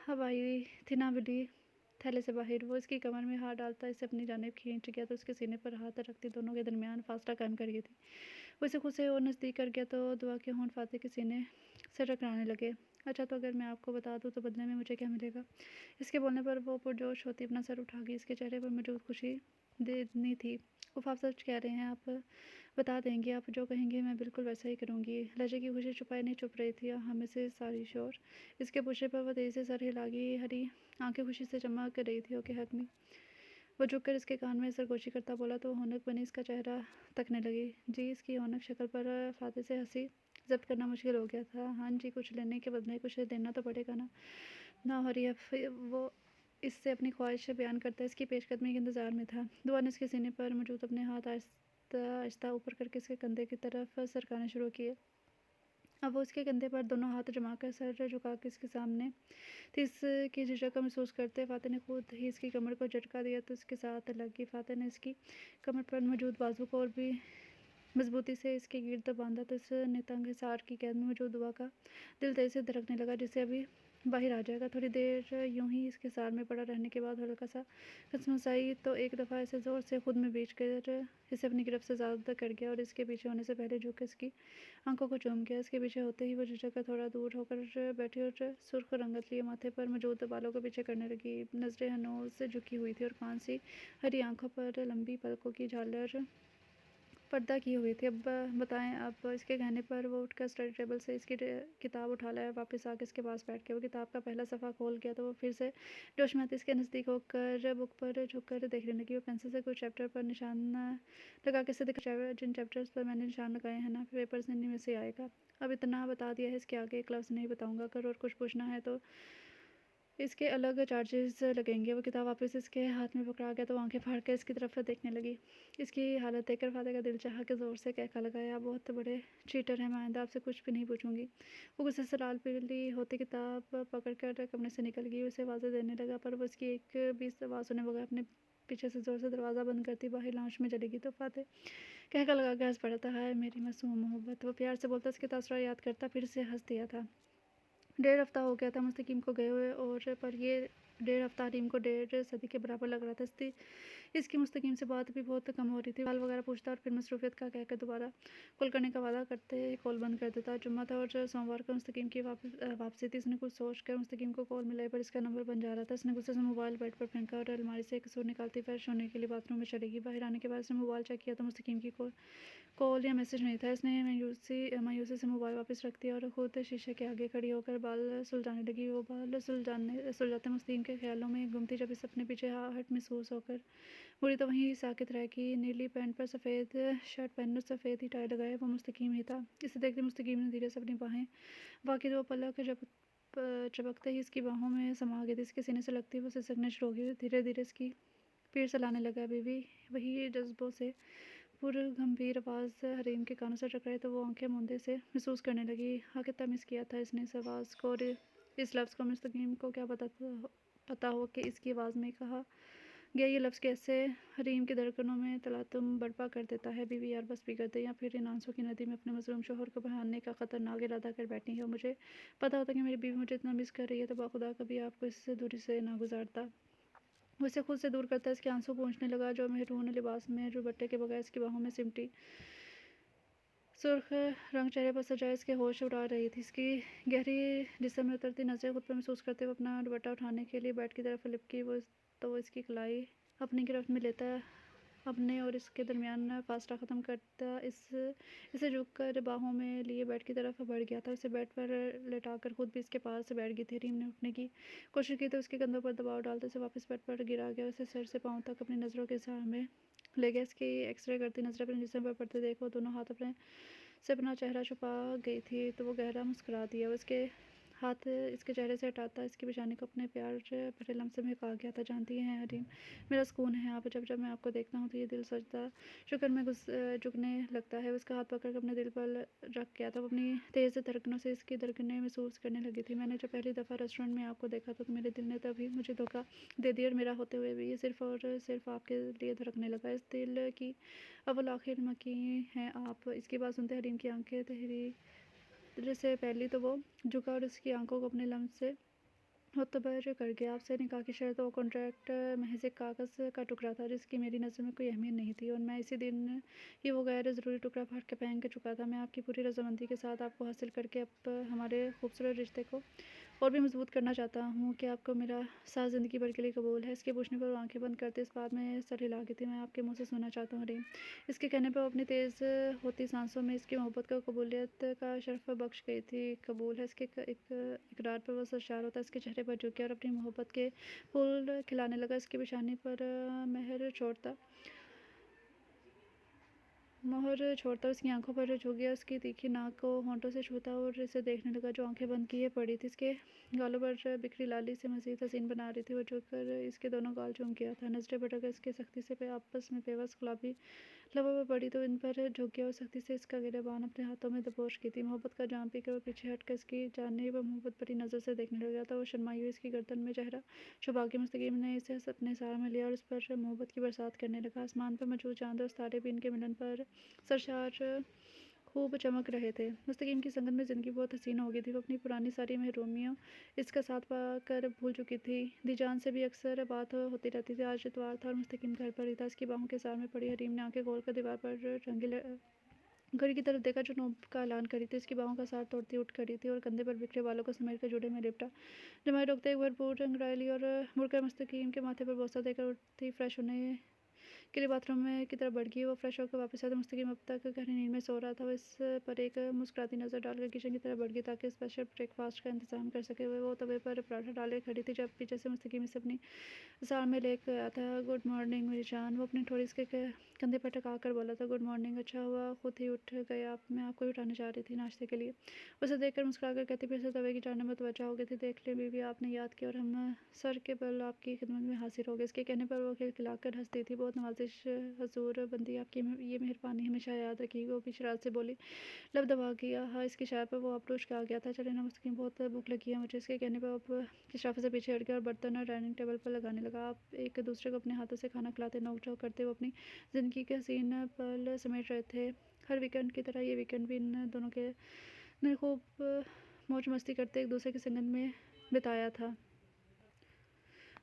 अब आई थी ना बिल्ली थैले से बाहर। वो इसकी कमर में हाथ डालता इसे अपनी जानिब खींच गया, तो उसके सीने पर हाथ रखती दोनों के दरमियान फासला कायम कर गई थी। वो इसे खुद से और नज़दीक कर गया, तो दुआ के होंठ फातेह के सीने से टकराने लगे। अच्छा, तो अगर मैं आपको बता दूँ तो बदले में मुझे क्या मिलेगा? इसके बोलने पर वो पुरजोश होती अपना सर उठा गई। इसके चेहरे पर मौजूद खुशी देनी थी। वो आप सच कह रहे हैं, आप बता देंगे, आप जो कहेंगे मैं बिल्कुल वैसा ही करूँगी। लहजे की खुशी छुपाई नहीं चुप रही थी हमें से सारी शोर। इसके पूछने पर वो तेज़ी से सर हिला गई। हरी आंखें खुशी से चमक रही थी। ओके हक मी। वो झुककर इसके कान में सरगोशी करता बोला, तो होनक बनी इसका चेहरा तकने लगी। जी, इसकी होनक शक्ल पर फाते से हंसी जब्त करना मुश्किल हो गया था। हाँ जी, कुछ लेने के बदले कुछ देना तो पड़ेगा ना। ना हो रही है वो इससे अपनी ख्वाहिश बयान करता इसकी पेशकदमी के इंतज़ार में था। दुआ ने इसके सीने पर मौजूद अपने हाथ आहिस्ता ऊपर करके इसके कंधे की तरफ सरकाने शुरू किए। अब वो इसके कंधे पर दोनों हाथ जमाकर सर झुका के इसके सामने थी। इसकी झिझक को महसूस करते फ़ातिह ने खुद ही इसकी कमर को झटका दिया तो इसके साथ लगी। फ़ातिह ने इसकी कमर पर मौजूद बाजू को और भी मजबूती से इसके गिर्द बांधा तो इस नितंग हिसार की कैद में मौजूद हुआ का दिल तेज से धड़कने लगा, जिसे अभी बाहर आ जाएगा। थोड़ी देर यूं ही इसके सार में पड़ा रहने के बाद हल्का सा कसमसाई तो एक दफ़ा ऐसे ज़ोर से खुद में बीच कर इसे अपनी गिरफ्त से ज़्यादा कर गया और इसके पीछे होने से पहले झुक इसकी आंखों को चूम गया। इसके पीछे होते ही वो झिझक कर थोड़ा दूर होकर बैठी और सुर्ख रंगत लिए माथे पर मौजूद बालों को पीछे करने लगी। नजरें हनोज से झुकी हुई थी और कान सी हरी आंखों पर लंबी पलकों की झालर पर्दा की हुई थी। अब बताएं। अब इसके कहने पर वो उठकर स्टडी टेबल से इसकी किताब उठा लाया। वापस आके इसके पास बैठ के वो किताब का पहला सफ़ा खोल गया तो वो फिर से जोश में आती इसके नज़दीक होकर बुक पर झुककर देखने लगी। वो पेंसिल से कुछ चैप्टर पर निशान लगा के से जिन चैप्टर्स पर मैंने निशान लगाए हैं ना पेपर से इन्हीं में से आएगा। अब इतना बता दिया है, इसके आगे एक लफ्ज़ नहीं बताऊँगा। अगर और कुछ पूछना है तो इसके अलग चार्जेस लगेंगे। वो किताब वापस इसके हाथ में पकड़ा गया तो वो आंखें फाड़ कर इसकी तरफ देखने लगी। इसकी हालत देखकर फ़ातिह का दिल चाहा के ज़ोर से कहका लगाया, आप बहुत बड़े चीटर हैं, मैं आइंदा आपसे कुछ भी नहीं पूछूंगी। वो गुस्से से लाल पीली होती किताब पकड़ कर कमरे से निकल गई। उसे आवाज़ें देने लगा पर वो इसकी एक भी आवाज़ सुने बगैर अपने पीछे से ज़ोर से दरवाज़ा बंद करती बाहर लाउंज में चली गई। तो फ़ातिह कहका लगा के हंस पड़ा था, हाय मेरी मासूम मोहब्बत। वो प्यार से बोलता इसके तासुरात याद करता फिर से हंस दिया था। 1.5 हफ्ता हो गया था मुस्तकीम को गए हुए और पर ये 1.5 हफ्ता हरीम को 1.5 सदी के बराबर लग रहा था। इसकी मुस्तकीम से बात भी बहुत कम हो रही थी। हाल वगैरह पूछता और फिर मसरूफियत का कहकर दोबारा कॉल करने का वादा करते कॉल बंद कर देता। जुम्मा था और सोमवार को मुस्तकीम की वापसी थी। इसने कुछ सोच कर मुस्तकीम को कॉल मिलाई पर इसका नंबर बन जा रहा था। इसने गुस्से से मोबाइल बेड पर फेंका और अलमारी से एक सूट निकालती फ्रेश होने के लिए बाथरूम में चली गई। बाहर आने के बाद इसने मोबाइल चेक किया तो मुस्तकीम की कॉल या मैसेज नहीं था। इसने मायूसी से मोबाइल वापस रख दिया और खुद शीशे के आगे खड़ी होकर बाल सुलझाने लगी। वो बाल सुलझाते मुस्लिम के ख्यालों में गुम थी। जब इसे अपने पीछे आहट महसूस होकर मुड़ी तो वहीं साकित रह कि नीली पैंट पर सफ़ेद शर्ट पहनने सफ़ेद ही टाई लगाए वो मुस्तकीम ही था। इसे देखते मुस्तकीम ने धीरे से अपनी बाहें वाकई वो पलक जब चपकते ही इसकी बाहों में समा गई थी। इसके सीने से लगती वो सिसकने शुरू हो गई। धीरे धीरे इसकी पीठ चलाने लगा। बीवी वही जज्बों से पूरे गंभीर आवाज़ हरीम के कानों से टकराई तो वो आंखें मूंदे से महसूस करने लगी। आखिर तमीज़ किया था इसने इस आवाज़ को और इस लफ्ज़ को। मुस्तकीम को क्या पता हो कि इसकी आवाज़ में कहा गया ये लफ्ज़ कैसे हरीम की धड़कनों में तलातुम बर्पा कर देता है। बीवी यार बस बिगड़ दे या फिर इन आंसू की नदी में अपने मजलूम शोहर को बहाने का ख़तरनाक इरादा कर बैठी है। मुझे पता होता कि मेरी बीवी मुझे इतना मिस कर रही है तो बाखुदा कभी आपको इस दूरी से ना गुजारता। वो इसे खुद से दूर करता है। इसके आंसू पहुँचने लगा जो मेहरून लिबास में जो बट्टे के बगैर इसकी बाहों में सिमटी सुर्ख रंग चेहरे पर सजाए इसके होश उड़ा रही थी। इसकी गहरी जिस्म में उतरती नजरें खुद पर महसूस करते हुए अपना दुपट्टा उठाने के लिए बेड की तरफ लिपकी। वो इसकी कलाई अपनी गिरफ्त में लेता अपने और इसके दरमियान फासला ख़त्म करता इसे झुककर बाहों में लिए बेड की तरफ बढ़ गया था। इसे बेड पर लेटाकर खुद भी इसके पास बैठ गई थी। रीम ने उठने की कोशिश की तो उसके कंधों पर दबाव डालते उसे वापस बेड पर गिरा गया। उसे सिर से पाँव तक अपनी नज़रों के सहारे में ले गया। इसकी एक्सरे करती नजरें अपने जिस्म पर पड़ते देखो दोनों हाथ अपने से अपना चेहरा छुपा गई थी तो वो गहरा मुस्कुरा दिया। उसके हाथ इसके चेहरे से हटाता इसकी पेशानी को अपने प्यार भरे लम्से में कहा गया था, जानती हैं हरीम मेरा सुकून है आप। जब जब मैं आपको देखता हूँ तो ये दिल सजदा शुक्र में झुकने लगता है। उसका हाथ पकड़ अपने दिल पर रख गया था। वो अपनी तेज़ धड़कनों से इसकी धड़कनें महसूस करने लगी थी। मैंने जब पहली दफ़ा रेस्टोरेंट में आपको देखा तो मेरे दिल ने तभी मुझे धोखा दे दिया और मेरा होते हुए भी ये सिर्फ़ और सिर्फ आपके लिए धड़कने लगा। इस दिल की अव्वल आखिर मकी हैं आप। इसकी बात सुनते हरीम की आंखें तहरीर से पहली तो वो झुका और उसकी आंखों को अपने लम्स से मुतबर कर गया। आपसे निकाह की शर्त और कॉन्ट्रैक्ट महज एक कागज़ का टुकड़ा था जिसकी मेरी नज़र में कोई अहमियत नहीं थी और मैं इसी दिन ही वो गैर ज़रूरी टुकड़ा फाड़ के फेंक चुका था। मैं आपकी पूरी रजामंदी के साथ आपको हासिल करके अब हमारे खूबसूरत रिश्ते को और भी मजबूत करना चाहता हूँ कि आपको मेरा साथ ज़िंदगी भर के लिए कबूल है। इसके पूछने पर वो आंखें बंद करते इस बात में सर हिला गई थी, मैं आपके मुँह से सुनना चाहता हूँ हरीम। इसके कहने पर अपनी तेज़ होती सांसों में इसकी मोहब्बत का कबूलियत का शर्फ बख्श गई थी। कबूल है इसके इकरार पर वो सरशार होता इसके चेहरे पर झुक गया और अपनी मोहब्बत के फूल खिलाने लगा। इसकी पेशानी पर मोहर छोड़ता उसकी आंखों पर झुक गया। उसकी तीखी नाक को होंठों से छूता और इसे देखने लगा जो आंखें बंद किए पड़ी थी। इसके गालों पर बिखरी लाली से मज़ीद हसीन बना रही थी। वो झुक कर इसके दोनों गाल चूम गया था। नजरें भटक इसके सख्ती से आपस में बेबस गुलाबी लबों पर पड़ी तो इन पर झुक गया और सख्ती से इसका गिरेबान अपने हाथों में दबोच की थी। मोहब्बत का जाम पीकर वो पीछे हटकर इसकी जानने व मोहब्बत भरी नज़र से देखने लग गया था। वो शर्माई हुई इसकी गर्दन में चेहरा छुपा के मुस्तकीम ने इसे अपने सहारे में लिया और उस पर मोहब्बत की बरसात करने लगा। आसमान पर मौजूद चाँद और तारे भी इनके मिलन पर सरशार खूब चमक रहे थे। मुस्तकीम की संगत में ज़िंदगी बहुत हसीन हो गई थी। वो अपनी पुरानी सारी महरूमियों इसका साथ पाकर भूल चुकी थी। दीजान से भी अक्सर बात होती रहती थी। आज इतवार था और मुस्तकीम घर पर ही था। इसकी बाहों के सार में पड़ी हरीम ने आंखें खोलकर दीवार पर घड़ी की तरफ देखा जो नोब का ऐलान करी थी। इसकी बाहों का सार तोड़ती उठ खड़ी थी और कंधे पर बिखरे बालों को समेट कर जुड़े में लिपटा। जमाई रोकते एक भरपूर अंगड़ाई ली और मुड़कर मुस्तकीम के माथे पर बोसा देकर उठती फ्रेश होने के लिए बाथरूम में की तरफ बढ़ गई। वो फ्रेश होकर वापस आया तो मुस्तकीम अब तक गहरी नींद में सो रहा था। वो इस पर एक मुस्कुराती नज़र डालकर किचन की तरफ बढ़ गई ताकि स्पेशल ब्रेकफास्ट का इंतजाम कर सके। वो तवे पर पराठा डाले खड़ी थी जब पीछे से मुस्तकीम इसे अपनी सार में लेकर आया था। गुड मॉर्निंग मेरी जान। वो अपनी थोड़ी इसके कंधे पर टका कर बोला था। Good morning. अच्छा हुआ खुद ही उठ गए आप, मैं आपको ही उठाने जा रही थी नाश्ते के लिए। उसे देखकर मुस्कुराकर कहती फिर से तवे की जानब में तवज्जो हो गई थी। देख ले बीवी, आपने याद किया और हम सर के बल आपकी खिदमत में हाजिर हो गए। इसके कहने पर वो खिलखिलाकर हंसती थी। बहुत नवाजिश हजूर बंदी, आपकी ये मेहरबानी हमेशा याद रखिएगा। वो भी शरारत से बोली। लब दबा गया हाँ इसकी शायर पर वो आक्रोश का आ गया था। चले ना मुस्तकीम, बहुत भूख लगी है मुझे। इसके कहने पर अब इशराफे से पीछे हट गया और बर्तन डाइनिंग टेबल पर लगाने लगा। आप एक दूसरे को अपने हाथों से खाना खिलाते नोक झोंक करते हुए अपनी ज़िंदगी के हसीन पल समेट रहे थे। हर वीकेंड की तरह ये वीकेंड भी इन दोनों के ने खूब मौज मस्ती करते एक दूसरे की संगत में बिताया था।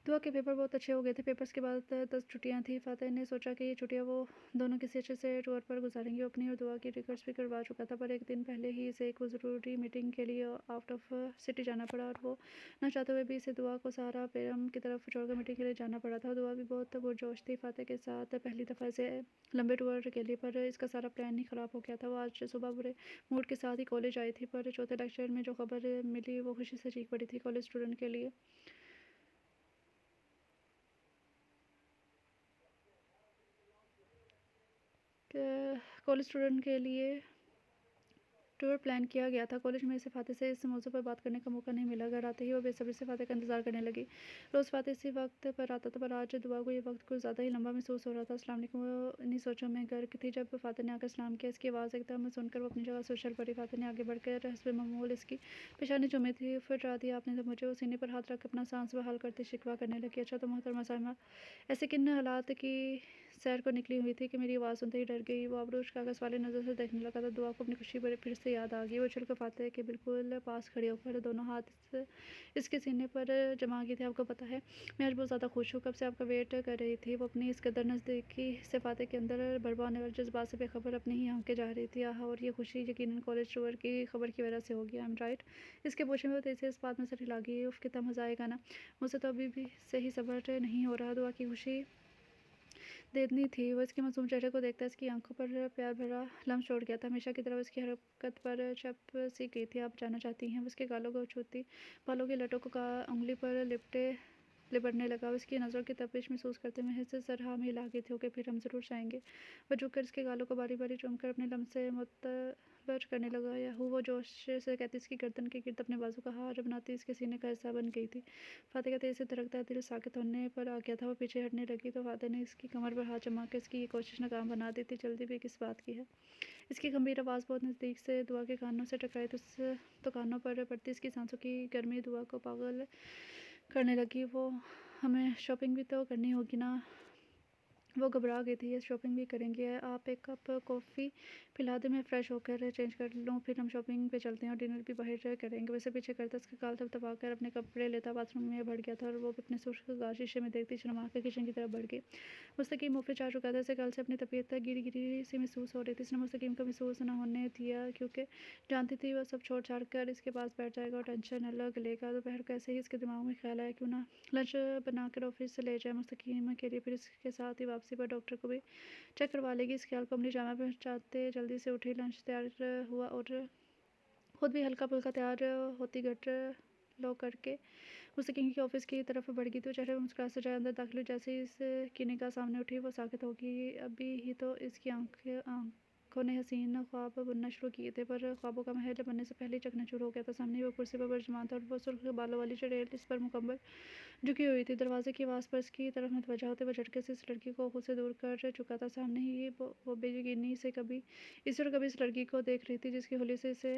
दुआ के पेपर बहुत अच्छे हो गए थे। पेपर्स के बाद 10 छुट्टियां थी। फ़ातिह ने सोचा कि ये छुट्टियां वो दोनों किसी अच्छे से टूर पर गुजारेंगे। वो अपनी और दुआ की टिकट्स भी करवा चुका था पर एक दिन पहले ही इसे एक ज़रूरी मीटिंग के लिए आउट ऑफ सिटी जाना पड़ा और वो ना चाहते हुए भी इसे दुआ को सहारा पेरम की तरफ छोड़कर मीटिंग के लिए जाना पड़ा था। दुआ भी बहुत पुरजोश थी फ़ातिह के साथ पहली दफ़ा इसे लंबे टूर के लिए, पर इसका सारा प्लान ही ख़राब हो गया था। वो आज सुबह बुरे मूड के साथ ही कॉलेज आई थी पर चौथे लेक्चर में जो खबर मिली वो खुशी से चीख पड़ी थी। कॉलेज स्टूडेंट के लिए टूर प्लान किया गया था। कॉलेज में इसे फ़ातिह से इस मौजू पर बात करने का मौका नहीं मिला। घर आते ही वो बेसब्री से फ़ातिह का इंतज़ार करने लगी। रोज़ फ़ातिह इसी वक्त पर आता था पर आज दुआ को ये वक्त कुछ ज़्यादा ही लंबा महसूस हो रहा था। अस्सलाम वालेकुम। वो इन्हीं सोचों में गर्क थी जब फ़ातिह ने आकर सलाम किया। इसकी आवाज़ एकदम सुनकर वो अपनी जगह से उछल पड़ी। फ़ातिह ने आगे बढ़कर हस्बे मामूल इसकी पेशानी चूमी थी। फिर डरा दिया आपने तो मुझे। वो सीने पर हाथ रख अपना सांस बहाल करते शिकवा करने लगी। अच्छा तो मोहतरमा साहिबा ऐसे किन हालात की सैर को निकली हुई थी कि मेरी आवाज़ सुनते ही डर गई। वो आबरूज कागज़ वाली नज़र से देखने लगा तो दुआ को अपनी खुशी फिर से याद आ गई। वो उछल कर फ़ातिह के बिल्कुल पास खड़े होकर दोनों हाथ इसके सीने पर जमा किए थे। आपको पता है मैं आज बहुत ज़्यादा खुश हूँ, कब से आपका वेट कर रही थी। वो अपनी इस कदर नज़दीकी से फ़ातिह के अंदर बर्बाद होने वाले जज्बात से बेखबर अपनी ही आंखें जा रही थी। आह और ये खुशी यकीनन कॉलेज टूर की खबर की वजह से होगी। I am right. इसके पूछने में वो तेज़ी से इस बात में सर हिला गई। उफ़ कितना मज़ा आएगा ना। मुझसे तो अभी भी से ही सब्र नहीं हो रहा। दुआ की खुशी देनी थी। वो इसके मासूम चेहरे को देखता इसकी आंखों पर प्यार भरा लम्स छोड़ गया था। हमेशा की तरह उसकी हरकत पर चप सी गई थी। आप जानना चाहती हैं? उसके गालों को छूती बालों की लटों को का उंगली पर लिपटने लगा। उसकी नज़रों की तपिश महसूस करते महज से सर हाँ में हिला गई थी। ओके फिर हम ज़रूर जाएंगे। वह झुककर इसके गालों को बारी बारी चूमकर अपने लम्स से मुतबर करने लगा। या वो जोश से कहती इसकी गर्दन के गिर्द अपने बाजू का हार बनाती इसके सीने का हिस्सा बन गई थी। फ़ातिह का तेज़ से धड़कता दिल साकित होने पर आ गया था। वो पीछे हटने लगी तो फ़ातिह ने इसकी कमर पर हाथ जमा कर इसकी ये कोशिश नाकाम बना दी थी। जल्दी भी किस बात की है। इसकी गंभीर आवाज़ बहुत नज़दीक से दुआ के कानों से टकराई तो कानों पर पड़ती इसकी सांसों की गर्मी दुआ को पागल करने लगी। वो हमें शॉपिंग भी तो करनी होगी ना। वो घबरा गई थी। ये शॉपिंग भी करेंगे। आप एक कप कॉफ़ी पिला दे, मैं फ़्रेश होकर चेंज कर लूँ, फिर हम शॉपिंग पे चलते हैं और डिनर भी बाहर करेंगे। वैसे पीछे करता उसका गाल थपथपा कर अपने कपड़े लेता बाथरूम में बढ़ गया था और वो अपने सुर्ख गाल शीशे में देखती शर्मा के किचन की तरफ बढ़ गई। मुस्तकीम ऑफिस जा चुका था। इसे कल से अपनी तबीयत गिरी गिरी सी महसूस हो रही थी। इसने मुस्तकीम को महसूस न होने दिया क्योंकि जानती थी वह सब छोड़ छाड़ कर इसके पास बैठ जाएगा और टेंशन अलग लेगा। दोपहर को ऐसे ही इसके दिमाग में ख्याल आया क्यों ना लंच बनाकर ऑफिस से ले जाए मुस्तकीम के लिए, फिर इसके साथ ही वापसी पर डॉक्टर को भी चेक करवा लेगी। इस ख्याल को अपनी जामा पहुँचाते जल्दी से उठी, लंच तैयार हुआ और खुद भी हल्का फुल्का तैयार होती गट लो करके मुस्तकीम के ऑफिस की तरफ बढ़ गई तो चेहरे पर मुस्कुराहट से अंदर दाखिल हुई। जैसे ही इस की निगाह सामने उठी वो साकित होगी। अभी ही तो इसकी आंखों आँखों ने हसीन ख्वाब बुनना शुरू किए थे, पर ख्वाबों का महल बनने से पहले ही चकनाचूर हो गया था। सामने वो कुर्सी पर विराजमान था और वो सुर्ख बालों वाली चुड़ैल इस पर मुकम्मल झुकी हुई थी। दरवाजे की आवाज़ पर इसकी तरफ मुतवज्जा होते हुए झटके से इस लड़की को खुद से दूर कर चुका था। सामने ही वो बेयकीनी से कभी इस और कभी इस लड़की को देख रही थी, जिसकी होली से इसे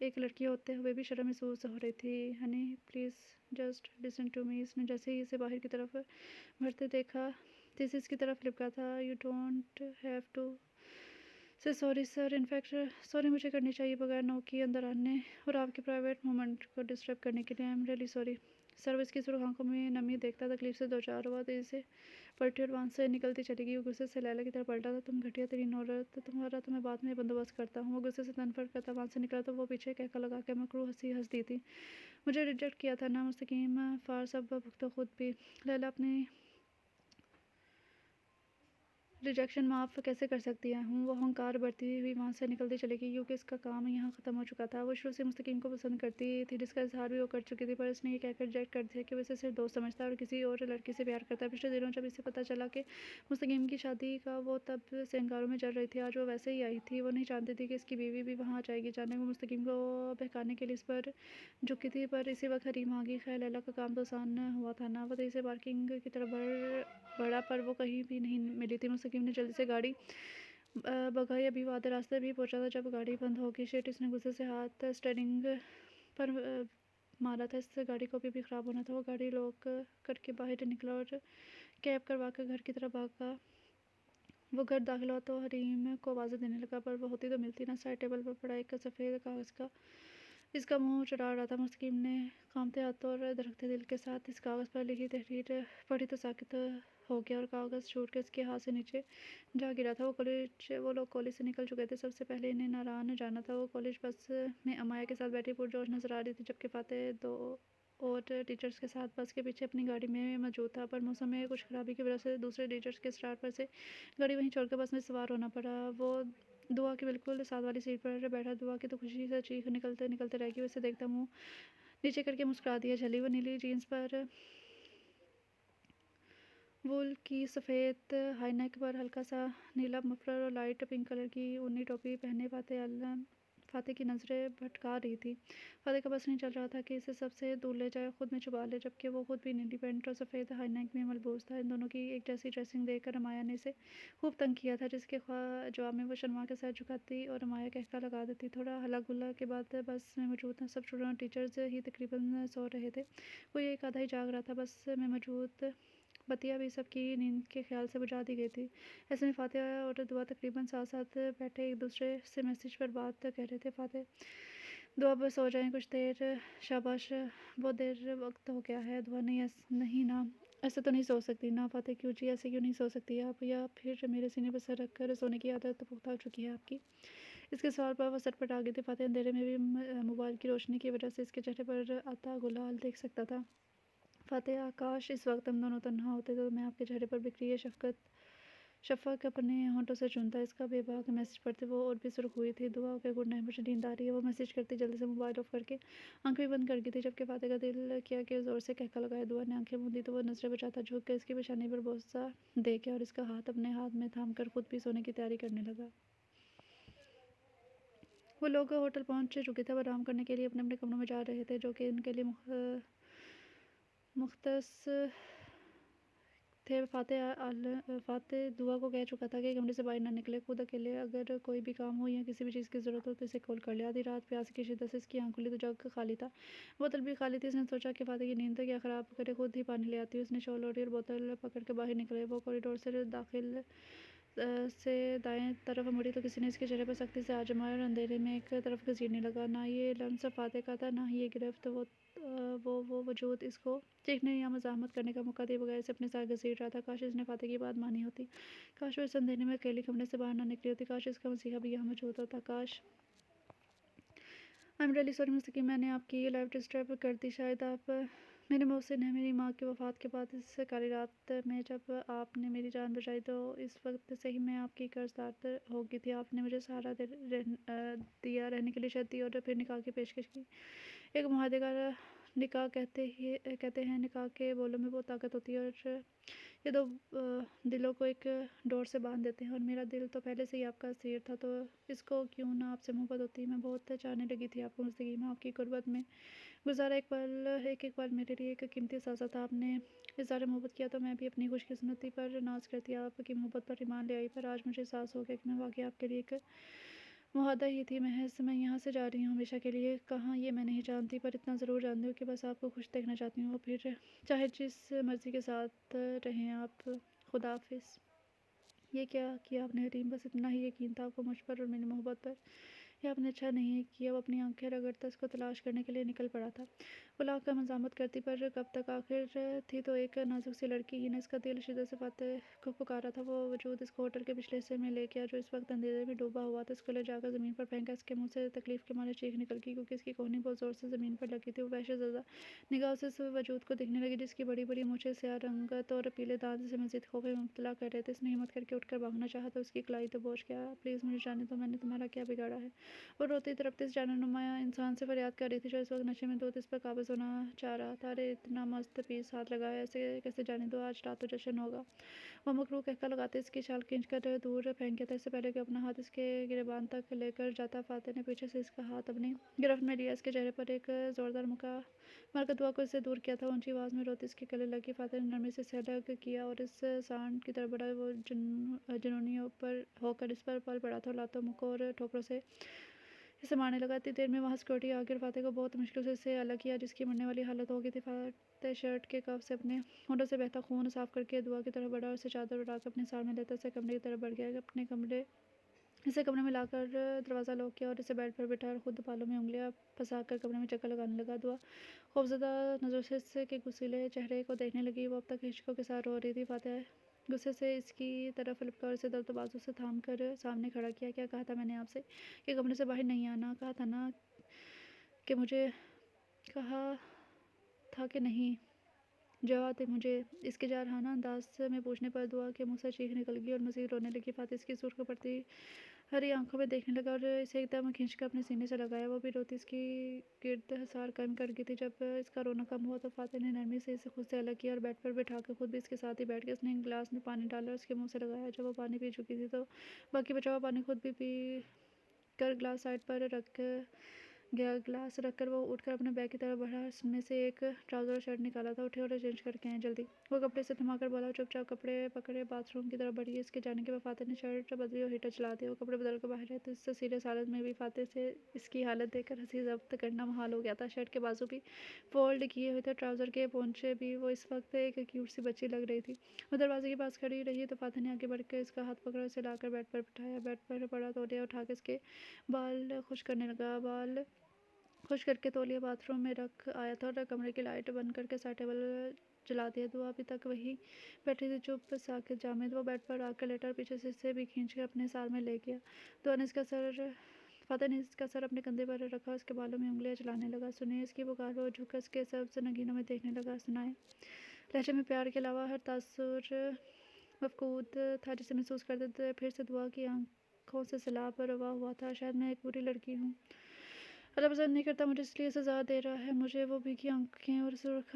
एक लड़की होते हुए भी शर्म महसूस हो रही थी। Honey please just listen to me. इसने जैसे ही इसे बाहर की तरफ बढ़ते देखा, दिस इसकी तरफ लिपका था। यू डोंट हैव टू से सॉरी सर, इनफैक्ट सॉरी मुझे करनी चाहिए बगैर नॉक के अंदर आने और आपके प्राइवेट मोमेंट को डिस्टर्ब करने के लिए। I am really sorry sir. इसकी सुर्ख आंखों में नमी देखता तकलीफ से दो चार हुआ, तेजी से पलटी और वहाँ से निकलती चली गई। वो गुस्से से लैला की तरफ पलटा था। तुम घटिया तरीन औरत, तुम्हारा तो मैं बाद में बंदोबस्त करता हूँ। वो गुस्से से तनफर करता वहाँ से निकला तो वो पीछे कहका लगा के मकरू हंसी हंस दी थी। मुझे रिजेक्ट किया था ना मुस्तकीम फार सब भुगतो खुद भी। लैला अपनी रिजेक्शन माफ़ कैसे कर सकती है हूँ। वो अहंकार बढ़ती हुई वहाँ से निकलती चली गई, क्योंकि इसका काम यहाँ ख़त्म हो चुका था। वो शुरू से मुस्तकीम को पसंद करती थी, जिसका इजहार भी वो कर चुकी थी, पर इसने ये कहकर रिजेक्ट कर दिया कि वो इसे सिर्फ दोस्त समझता है और किसी और लड़की से प्यार करता है। पिछले दिनों जब इसे पता चला कि मुस्तकीम की शादी का वो तब से इंकारों में चल रही थी। आज वो वैसे ही आई थी। वो नहीं जानती थी कि इसकी बीवी भी वहाँ आ जाएगी। जाने को मुस्तकीम को बहकाने के लिए इस पर झुकी थी, पर इसी वक्त हरीम आ गई। खैर लैला का काम तो आसान हुआ था ना। वो तेजी से पार्किंग की तरफ बढ़ा, पर वो कहीं भी नहीं मिली थी। मुस्तकीम ने जल्दी से गाड़ी भगाई। अभी वो आधे रास्ते भी पहुंचा था जब गाड़ी बंद हो गई। शेट इसने गुस्से से हाथ स्टेयरिंग पर मारा था। इससे गाड़ी को भी ख़राब होना था। वो गाड़ी लॉक करके बाहर निकला और कैब करवा कर घर की तरफ भागा। वो घर दाखिल हुआ तो हरीम को आवाज़ें देने लगा, पर वो होती तो मिलती ना। साइड टेबल पर पड़ा एक सफ़ेद कागज़ का इसका मुंह चढ़ा रहा था। मुस्तकीम ने कांपते हाथों और धड़कते दिल के साथ इस कागज़ पर लिखी तहरीर पढ़ी तो साकित हो गया और कागज़ छूट के इसके हाथ से नीचे जा गिरा था। वो लोग कॉलेज से निकल चुके थे। सबसे पहले इन्हें नारान जाना था। वो कॉलेज बस में अमाया के साथ बैठी पुरजोश नजर आ रही थी, जबकि फातेह दो और टीचर्स के साथ बस के पीछे अपनी गाड़ी में मौजूद था। पर मौसम में कुछ खराबी की वजह से दूसरे टीचर्स के स्टार्ट पर से गाड़ी वहीं छोड़कर बस में सवार होना पड़ा। वो दुआ की बिल्कुल साथ वाली सीट पर बैठा। दुआ की तो खुशी से चीख निकलते निकलते रह गई। वैसे देखता मुंह नीचे करके मुस्कुरा दिया। झली वो नीली जीन्स पर वूल की सफ़ेद हाई नेक पर हल्का सा नीला मफलर और लाइट पिंक कलर की ऊनी टोपी पहने फाते की नज़रें भटका रही थी। फाते का बस नहीं चल रहा था कि इसे सबसे दूर ले जाए, खुद में छुपा ले, जबकि वो खुद भी नीली पैंट और सफ़ेद हाई नेक में मलबूस था। इन दोनों की एक जैसी ड्रेसिंग देखकर अमाया ने इसे खूब तंग किया था, जिसके जवाब में वो शर्मा के सर झुकाती और अमाया कहका लगा देती। थोड़ा हल्ला गुल्ला के बाद बस में मौजूद सब स्टूडेंट और टीचर्स ही तकरीबन सो रहे थे। कोई एक आधा ही जाग रहा था। बस में मौजूद बत्तियाँ भी सबकी नींद के ख्याल से बुझा दी गई थी। ऐसे में फातिहा और दुआ तकरीबन साथ साथ बैठे एक दूसरे से मैसेज पर बात कह रहे थे। फातिहा दुआ बस सो जाएं कुछ देर, शाबाश बहुत देर वक्त हो गया है। दुआ नहीं नहीं ना, ऐसा तो नहीं सो सकती ना। फातिहा क्यों जी, ऐसे क्यों नहीं सो सकती आप, या फिर मेरे सीने पर सर रख कर सोने की आदत तो पुख्ता हो चुकी है आपकी। इसके सवाल पर वह सटपट आ गई थी। फातिहा अंधेरे में भी मोबाइल की रोशनी की वजह से इसके चेहरे पर आता गुलाल देख सकता था। फातिहा काश इस वक्त हम दोनों तन्हा होते तो मैं आपके चेहरे पर बिखरी है शफ़क़ अपने होंठों से चुनता। इसका बेबाक मैसेज पढ़ते वो और भी सुर्ख हुई थी। दुआ ओके गुड नाइट, मुझे नींद आ रही है। वो मैसेज करती जल्दी से मोबाइल ऑफ करके आंख भी बंद कर दी थी, जबकि फातिहा का दिल किया कि ज़ोर से कहका लगाया। दुआ ने आंखें मूंदी तो वो नजरें बचाता झुक के इसकी पेशानी पर बोसा दे के और इसका हाथ अपने हाथ में थाम कर खुद भी सोने की तैयारी करने लगा। वो लोग होटल पहुंच चुके थे और आराम करने के लिए अपने अपने कमरों में जा रहे थे, जो कि इनके लिए मुख्तस थे। फातेह दुआ को कह चुका था कि कमरे से बाहर ना निकले, खुद अकेले अगर कोई भी काम हो या किसी भी चीज़ की ज़रूरत हो तो इसे कॉल कर ले। आधी रात प्यास की शिद्दत से इसकी आँख खुली तो जग खाली था, बोतल भी खाली थी। इसने सोचा कि फातेह की नींद तो क्या ख़राब करे, खुद ही पानी ले आती। उसने शॉल ओढ़ी और बोतल पकड़ के बाहर निकले। वो कॉरिडोर से दाखिल से दाएं तरफ मुड़ी तो किसी ने इसके चेहरे पर सख्ती से आजमाया और अंधेरे में एक तरफ घसीटने लगा। ना ये लम्स फातेह का था, ना ही ये गिरफ्त। वो वजूद इसको चीखने या मज़ाहमत करने का मौका दिए बगैर इसे अपने साथ घसीट रहा था। काश इसने फातेह की बात मानी होती। काश वो इस अंधेरे में अकेली कमरे से बाहर ना निकली होती। काश इसका मसीहा भी यहाँ मौजूद होता। काश। आई एम रियली सॉरी मुस्तकीम, मैंने आपकी ये लाइफ डिस्टर्ब कर दी। शायद आप मेरे मोहसिन हैं। मेरी माँ की वफ़ात के बाद इस काली रात में जब आपने मेरी जान बचाई तो इस वक्त से ही मैं आपकी कर्जदार हो गई थी। आपने मुझे सहारा दिया, रहने के लिए छत दी और फिर निकाह की पेशकश की। एक मुआहदे का निकाह कहते हैं। निकाह के बोलों में बहुत ताकत होती है और ये दो दिलों को एक डोर से बांध देते हैं, और मेरा दिल तो पहले से ही आपका असीर था, तो इसको क्यों ना आपसे मोहब्बत होती। मैं बहुत चाहने लगी थी आपको ज़िंदगी में, आपकी गुर्बत में गुज़ारा एक एक पल मेरे लिए एक कीमती साज़ा था। आपने इज़हार मोहब्बत किया तो मैं भी अपनी खुशकिस्मती पर नाज़ करती, आपकी मोहब्बत पर ईमान ले आई। पर आज मुझे एहसास हो गया कि मैं वाक़ई आपके लिए एक मुहादा ही थी महज़। मैं यहाँ से जा रही हूँ हमेशा के लिए, कहाँ ये मैं नहीं जानती, पर इतना ज़रूर जानती हूँ कि बस आपको खुश देखना चाहती हूँ, फिर चाहे जिस मर्ज़ी के साथ रहें आप। खुदा हाफ़िज़। ये क्या किया आपने हरीम? बस इतना ही यकीन था आपको मुझ पर और मेरी मोहब्बत पर। ये आपने अच्छा नहीं किया। वो अपनी आंखें रगड़ता उसको तलाश करने के लिए निकल पड़ा था। वो लाख का मज़ामत करती, पर कब तक? आखिर थी तो एक नाजुक सी लड़की ही ने। इसका दिल शिद्दत से फ़ातेह को पुकारा था। वो वजूद इसको होटल के पिछले हिस्से में ले गया, जो इस वक्त अंधेरे में डूबा हुआ था। इसको ले जाकर ज़मीन पर फेंका। इसके मुँह से तकलीफ़ के मारे चीख निकल गई, क्योंकि इसकी कोहनी बहुत ज़ोर से ज़मीन पर लगी थी। वो वहशतज़दा निगाहों से इस वजूद को देखने लगी, जिसकी बड़ी-बड़ी मूंछें, स्याह रंगत और पीले दांत इसे मज़ीद खौफ में मुब्तला कर रहे थे। इसने हिम्मत करके उठकर भागना चाहा, तो उसकी कलाई दबोच गया। प्लीज़ मुझे जाने दो, मैंने तुम्हारा क्या बिगाड़ा है? वो रोती तड़पती इस जाननुमा इंसान से फरियाद कर रही थी, जो इस वक्त नशे में धुत इस पर काबिज़ होना चाह रहा था। अरे इतना मस्त पीस हाथ लगाया, ऐसे कैसे जाने दो, आज रात तो जश्न होगा। वो मकरूह कहका लगाते इसकी शाल खींचकर दूर फेंक दिया था। इससे पहले कि अपना हाथ इसके गिरबान तक लेकर जाता, फातिह ने पीछे से इसका हाथ अपनी गिरफ्त में लिया। इसके चेहरे पर एक ज़ोरदार मुक्का मारकर दुआ को इससे दूर किया था। ऊंची आवाज़ में रोती इसके गले लगी। फातिह ने नरमी से इसे अलग किया और इस सांड की तरफ बढ़ा। वो जुनूनी पर होकर इस पर पल पड़ा था, लातों मुक्कों और ठोकरों से इसे मारने लगा। इतनी देर में वहाँ सिक्योरिटी आकर फातिह को बहुत मुश्किल से इसे अलग किया, जिसकी मरने वाली हालत हो गई थी। फातिह शर्ट के कफ से अपने होंठों से बहता खून साफ करके दुआ की तरफ बढ़ा और इसे चादर उड़ाकर अपने सार में लेता इसे कमरे की तरफ बढ़ गया। इसे कमरे में लाकर दरवाज़ा लॉक किया और इसे बेड पर बिठाया और खुद बालों में उंगलियां फंसाकर कमरे में चक्कर लगाने लगा। दुआ खौफजदा नज़र से इसके गुस्सीले चेहरे को देखने लगी। वो अब तक हिचकों के साथ रो रही थी। फातिह गुस्से से इसकी तरफ लिपका और इसे दर्द बाजू से थाम कर सामने खड़ा किया। क्या कहा था मैंने आपसे कि कमरे से बाहर नहीं आना? कहा था ना कि मुझे कहा था कि नहीं? जवाब दे मुझे। इसके जारहाना अंदाज में पूछने पर दुआ के मुंह से चीख निकल गई और मज़ीद रोने लगी। फातिह इसकी सुर्ख पड़ती हरी आंखों में देखने लगा और इसे एकदम खींचकर अपने सीने से लगाया। वो भी रोती इसकी गिरद हसार कम कर गई थी। जब इसका रोना कम हुआ तो फातिह ने नरमी से इसे खुद से अलग किया और बेड पर बिठाकर खुद भी इसके साथ ही बैठ के उसने एक गिलास में पानी डाला और उसके मुंह से लगाया। जब वो पानी पी चुकी थी तो बाकी बचा हुआ पानी खुद भी पी कर गिलास साइड पर रख गया। गिलास रखकर वो उठकर अपने बैग की तरफ बढ़ा। उसमें से एक ट्राउज़र और शर्ट निकाला था। उठे और चेंज करके आए जल्दी। वो कपड़े से थमाकर बोला। चुपचाप कपड़े पकड़े बाथरूम की तरफ बढ़ी। इसके जाने के बाद फातिह ने शर्ट बदली और हीटर चला दिया। वो कपड़े बदल कर बाहर आए तो इससे सीरियस हालत में भी फातिह से इसकी हालत देखकर हंसी जब्त करना महाल हो गया था। शर्ट के बाजू भी फोल्ड किए हुए थे, ट्राउज़र के पोंचे भी। वो इस वक्त एक क्यूट सी बच्ची लग रही थी। वो दरवाजे के पास खड़ी रही तो फातिह ने आगे बढ़कर इसका हाथ पकड़ा, उसे लाकर बेड पर बिठाया। बेड पर पड़ा तौलिया उठा के इसके बाल खुश करने लगा। बाल खुश करके तौलिया बाथरूम में रख आया था और कमरे की लाइट बंद करके साइड टेबल जला दिया। दुआ अभी तक वही बैठी थी, चुप साकित जामिद। वो बेड पर आकर लेटा और पीछे से इसे भी खींच कर अपने सार में ले गया। दुआ ने इसका सर फातिह ने इसका सर अपने कंधे पर रखा, उसके बालों में उंगलियां चलाने लगा। सुनिए इसकी पुकार। वो झुककर इसके सब्ज़ नगीनों में देखने लगा। सुनाए लहजे में प्यार के अलावा हर तासुर मफकूद था, जिसे महसूस करते थे। फिर से दुआ की आंखों से सैलाब रवा हुआ था। शायद मैं एक बुरी लड़की हूँ, अल्लाह पसंद नहीं करता मुझे, इसलिए सज़ा दे रहा है मुझे। वो भीगी आंखें और सुर्ख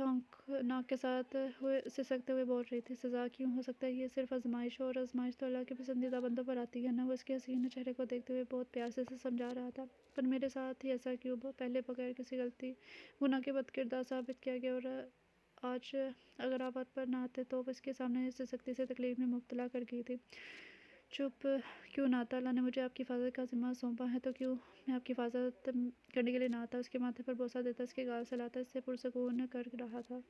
नाक के साथ हुए सिसकते हुए बोल रही थी। सज़ा क्यों हो सकता है? ये सिर्फ आजमाइश हो, और आजमाइश तो अल्लाह के पसंदीदा बंदों पर आती है ना। वो इसके हसीन चेहरे को देखते हुए बहुत प्यार से समझा रहा था। पर मेरे साथ ही ऐसा क्यों? पहले बगैर किसी गलती गुनाह के बदकिरदार साबित किया गया, और आज अगर आप पर ना आते तो वो इसके सामने सख्ती से तकलीफ में मुब्तला कर गई थी। चुप क्यों ना आता? अल्लाह ने मुझे आपकी हिफाजत का ज़िम्मा सौंपा है, तो क्यों मैं आपकी हिफाजत करने के लिए ना आता? उसके माथे पर बोसा देता, इसके गाल सहलाता, इससे पुरसकून कर रहा था।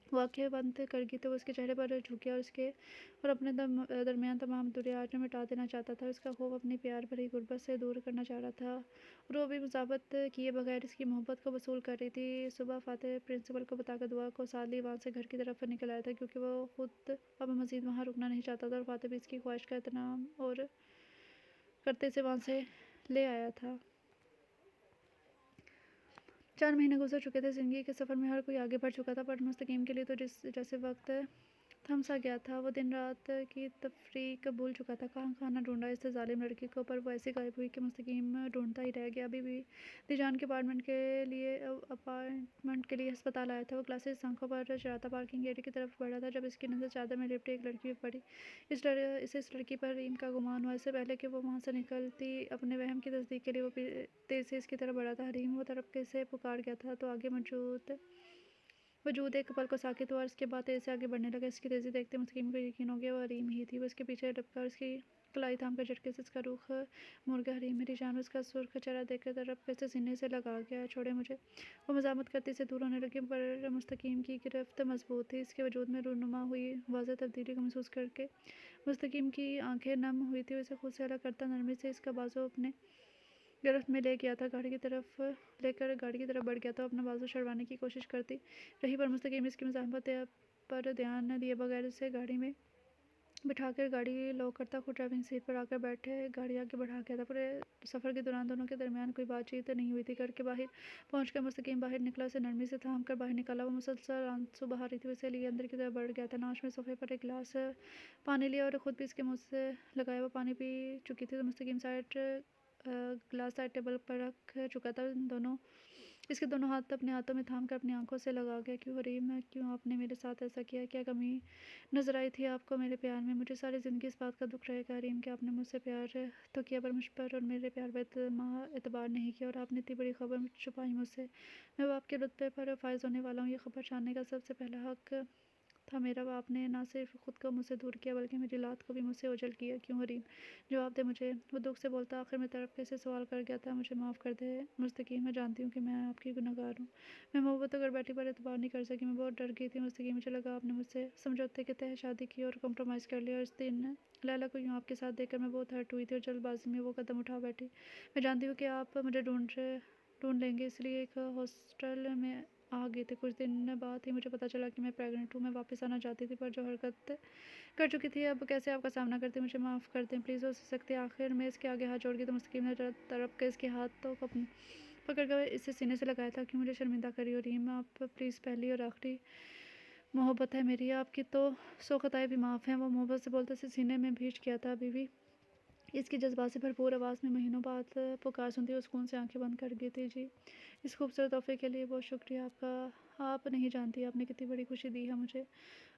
वो आँखें बंद कर गई तो वो उसके चेहरे पर झुक गया और अपने दरमियान तमाम दूरियां आज मिटा देना चाहता था। उसका खौफ अपनी प्यार भरी गुर्बत से दूर करना चाह रहा था, और वो भी मुसाबत किए बगैर इसकी मोहब्बत को वसूल कर रही थी। सुबह फातिह प्रिंसिपल को बताकर दुआ को साथ ली वहाँ से घर की तरफ निकल आया था, क्योंकि वो खुद अब मज़ीद वहाँ रुकना नहीं चाहता था, और फातिह भी इसकी ख्वाहिश का एहतराम और करते से वहाँ से ले आया था। 4 महीने गुजर चुके थे। ज़िंदगी के सफ़र में हर कोई आगे बढ़ चुका था, पर मुस्तकीम के लिए तो जैसे वक्त थम सा गया था। वो दिन रात की तफरीक भूल चुका था। कहाँ खाना ढूंढा इस जालिम लड़की को, पर वो ऐसी गायब हुई कि मुस्तकीम ढूंढता ही रह गया। अभी भी दीजान के अपार्टमेंट के लिए अपॉइंटमेंट के लिए अस्पताल आया था। वो ग्लासेस आंखों पर चढ़ाता पार्किंग एरिया की तरफ बढ़ा था जब इसकी नज़र चादर में लिपटी एक लड़की पे पड़ी। इस लड़की पर रीम का गुमान हुआ। इससे पहले कि वो वहाँ से निकलती अपने वहम की तस्दीक के लिए वो तेज़ से इसकी तरफ बढ़ा था। रीम वो तरफ कैसे पुकार गया था तो आगे वजूद एक पल को साकित हुआ और इसके बाद तेज़ से आगे बढ़ने लगा। इसकी तेज़ी देखते मुस्तकीम को यकीन हो गया वो हरीम ही थी। वो इसके पीछे लपका और इसकी कलाई थाम कर झटके से इसका रुख मुड़ गया। हरीम मेरी जान। उसका सुर्ख चेहरा देखकर तरफ कैसे सीने से लगा गया। छोड़े मुझे। वो मजामत करती से दूर होने लगी पर मुस्तकीम की गिरफ्त मजबूत थी। इसके वजूद में रूनुमा हुई वाज़ेह तब्दीली को महसूस करके मुस्तकीम की आंखें नम हुई थी। उसे खुद से अलग करता नरमी से इसका बाजू अपने गिरफ्त में ले गया था। गाड़ी की तरफ बढ़ गया था। अपना बाजू छुड़वाने की कोशिश करती रही पर मुस्तकीम इसकी मज़ाहमत पर ध्यान न दिए बगैर उसे गाड़ी में बिठाकर गाड़ी लॉक करता खुद ड्राइविंग सीट पर आकर बैठे गाड़ी आगे बढ़ा गया था। पूरे सफ़र के दौरान दोनों के दरमियान कोई बातचीत नहीं हुई थी। घर के बाहर पहुंचकर मुस्तकीम बाहर निकला। उसे नरमी से थाम कर बाहर निकाला। वो मुसलसल आंसू बहा रही थी। उसे लिए अंदर की तरफ बढ़ गया था। नाश में सोफे पर एक गिलास पानी लिया और ख़ुद भी इसके मुँह से लगाया। वो पानी पी चुकी थी तो मुस्तकीम गिलास साइड टेबल पर रख चुका था। इसके दोनों हाथ अपने हाथों में थाम कर अपनी आंखों से लगा गया। क्यों हरीम, क्यों आपने मेरे साथ ऐसा किया? क्या कमी नजर आई थी आपको मेरे प्यार में? मुझे सारी ज़िंदगी इस बात का दुख रहेगा हरीम कि आपने मुझसे प्यार तो किया पर मुझ पर और मेरे प्यार पर एतबार नहीं किया और आपने इतनी बड़ी खबर छुपाई मुझसे। मैं वो आपके रुतबे पर फायज होने वाला हूँ। ये खबर जानने का सबसे पहला हक था मेरा। आपने ना सिर्फ खुद को मुझसे दूर किया बल्कि मेरी लात को भी मुझसे ओझल किया। क्यों हरीम, जवाब दे मुझे। वो दुख से बोलता आखिर में तड़प कैसे सवाल कर गया था। मुझे माफ़ कर दे मुस्तकीम, मैं जानती हूँ कि मैं आपकी गुनहगार हूँ। मैं मोहब्बत अगर बैठी पर एतबार नहीं कर सकी। मैं बहुत डर गई थी मुस्तकीम। मुझे लगा आपने मुझसे समझौते के तहत शादी की और कॉम्प्रोमाइज़ कर लिया और इस दिन लैला को यूँ आपके साथ देखकर मैं बहुत हर्ट हुई थी और जल्दबाजी में वो कदम उठा बैठी। मैं जानती हूँ कि आप मुझे ढूंढ लेंगे इसलिए एक हॉस्टल में आ गए थे। कुछ दिन बाद ही मुझे पता चला कि मैं प्रेग्नेंट हूँ। मैं वापस आना चाहती थी पर जो हरकत कर चुकी थी अब कैसे आपका सामना करती। मुझे माफ़ कर दें प्लीज़। हो सकती है आखिर में इसके आगे हाथ जोड़ के तो मुस्तकीम ने तड़प के इसके हाथ तो पकड़ कर इसे सीने से लगाया था। कि मुझे शर्मिंदा करी हो रही मैं आप प्लीज़ पहली और आखिरी मोहब्बत है मेरी आपकी तो 100 खताएं भी माफ़ हैं। वो मोहब्बत से बोलते से सीने में भींच गया था। अभी भी इसकी जज्बात से भरपूर आवाज़ में महीनों बाद पुकार सुनती और सुकून से आंखें बंद कर गई थी। जी, इस खूबसूरत तोहफे के लिए बहुत शुक्रिया आपका। आप नहीं जानती आपने कितनी बड़ी खुशी दी है मुझे।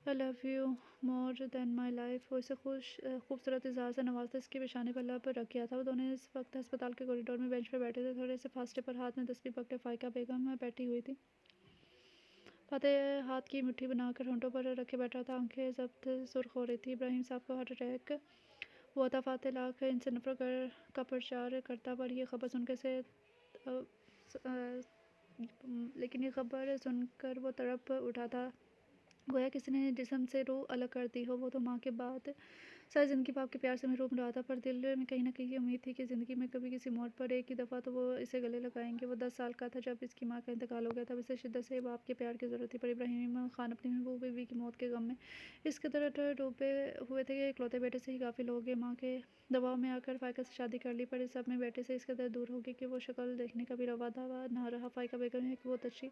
I love you more than my life. वो इसे खूबसूरत इजहार से नवाजता इसके पेशाने पर लब रख गया था। वो दोनों इस वक्त अस्पताल के कॉरिडोर में बेंच पर बैठे थे। थोड़े से फासले पर हाथ में तस्बीह पकड़े फ़ाइका बेगम बैठी हुई थी। फातेह हाथ की मुट्ठी बनाकर होंठों पर रखे बैठा था। आंखें जब्त सुर्ख हो रही थी। इब्राहिम साहब को हार्ट अटैक हुआ था। फातेह लाख इनसे नफरत का प्रचार करता पर यह खबर सुनकर से लेकिन ये खबर सुनकर वो तड़प उठा था गोया किसी ने जिस्म से रूह अलग कर दी हो। वो तो माँ के बाद सारी ज़िंदगी बाप के प्यार से महरूम रहा था पर दिल में कहीं ना कहीं ये उम्मीद थी कि ज़िंदगी में कभी किसी मोड़ पर एक ही दफ़ा तो वो इसे गले लगाएंगे। वो 10 साल का था जब इसकी माँ का इंतकाल हो गया। तब इसे शिद्दत से बाप के प्यार की ज़रूरत थी पर इब्राहिम खान अपनी महबूब बीवी की मौत के गम में इस कदर डूबे हुए थे कि इकलौते बेटे से ही काफिल हो गए। माँ के दबाव में आकर फ़ायका से शादी कर ली पर इस सब में बेटे से इस कदर दूर हो गई कि वो शक्ल देखने का भी रवा दावा ना रहा। फ़ायका बेगम एक बहुत अच्छी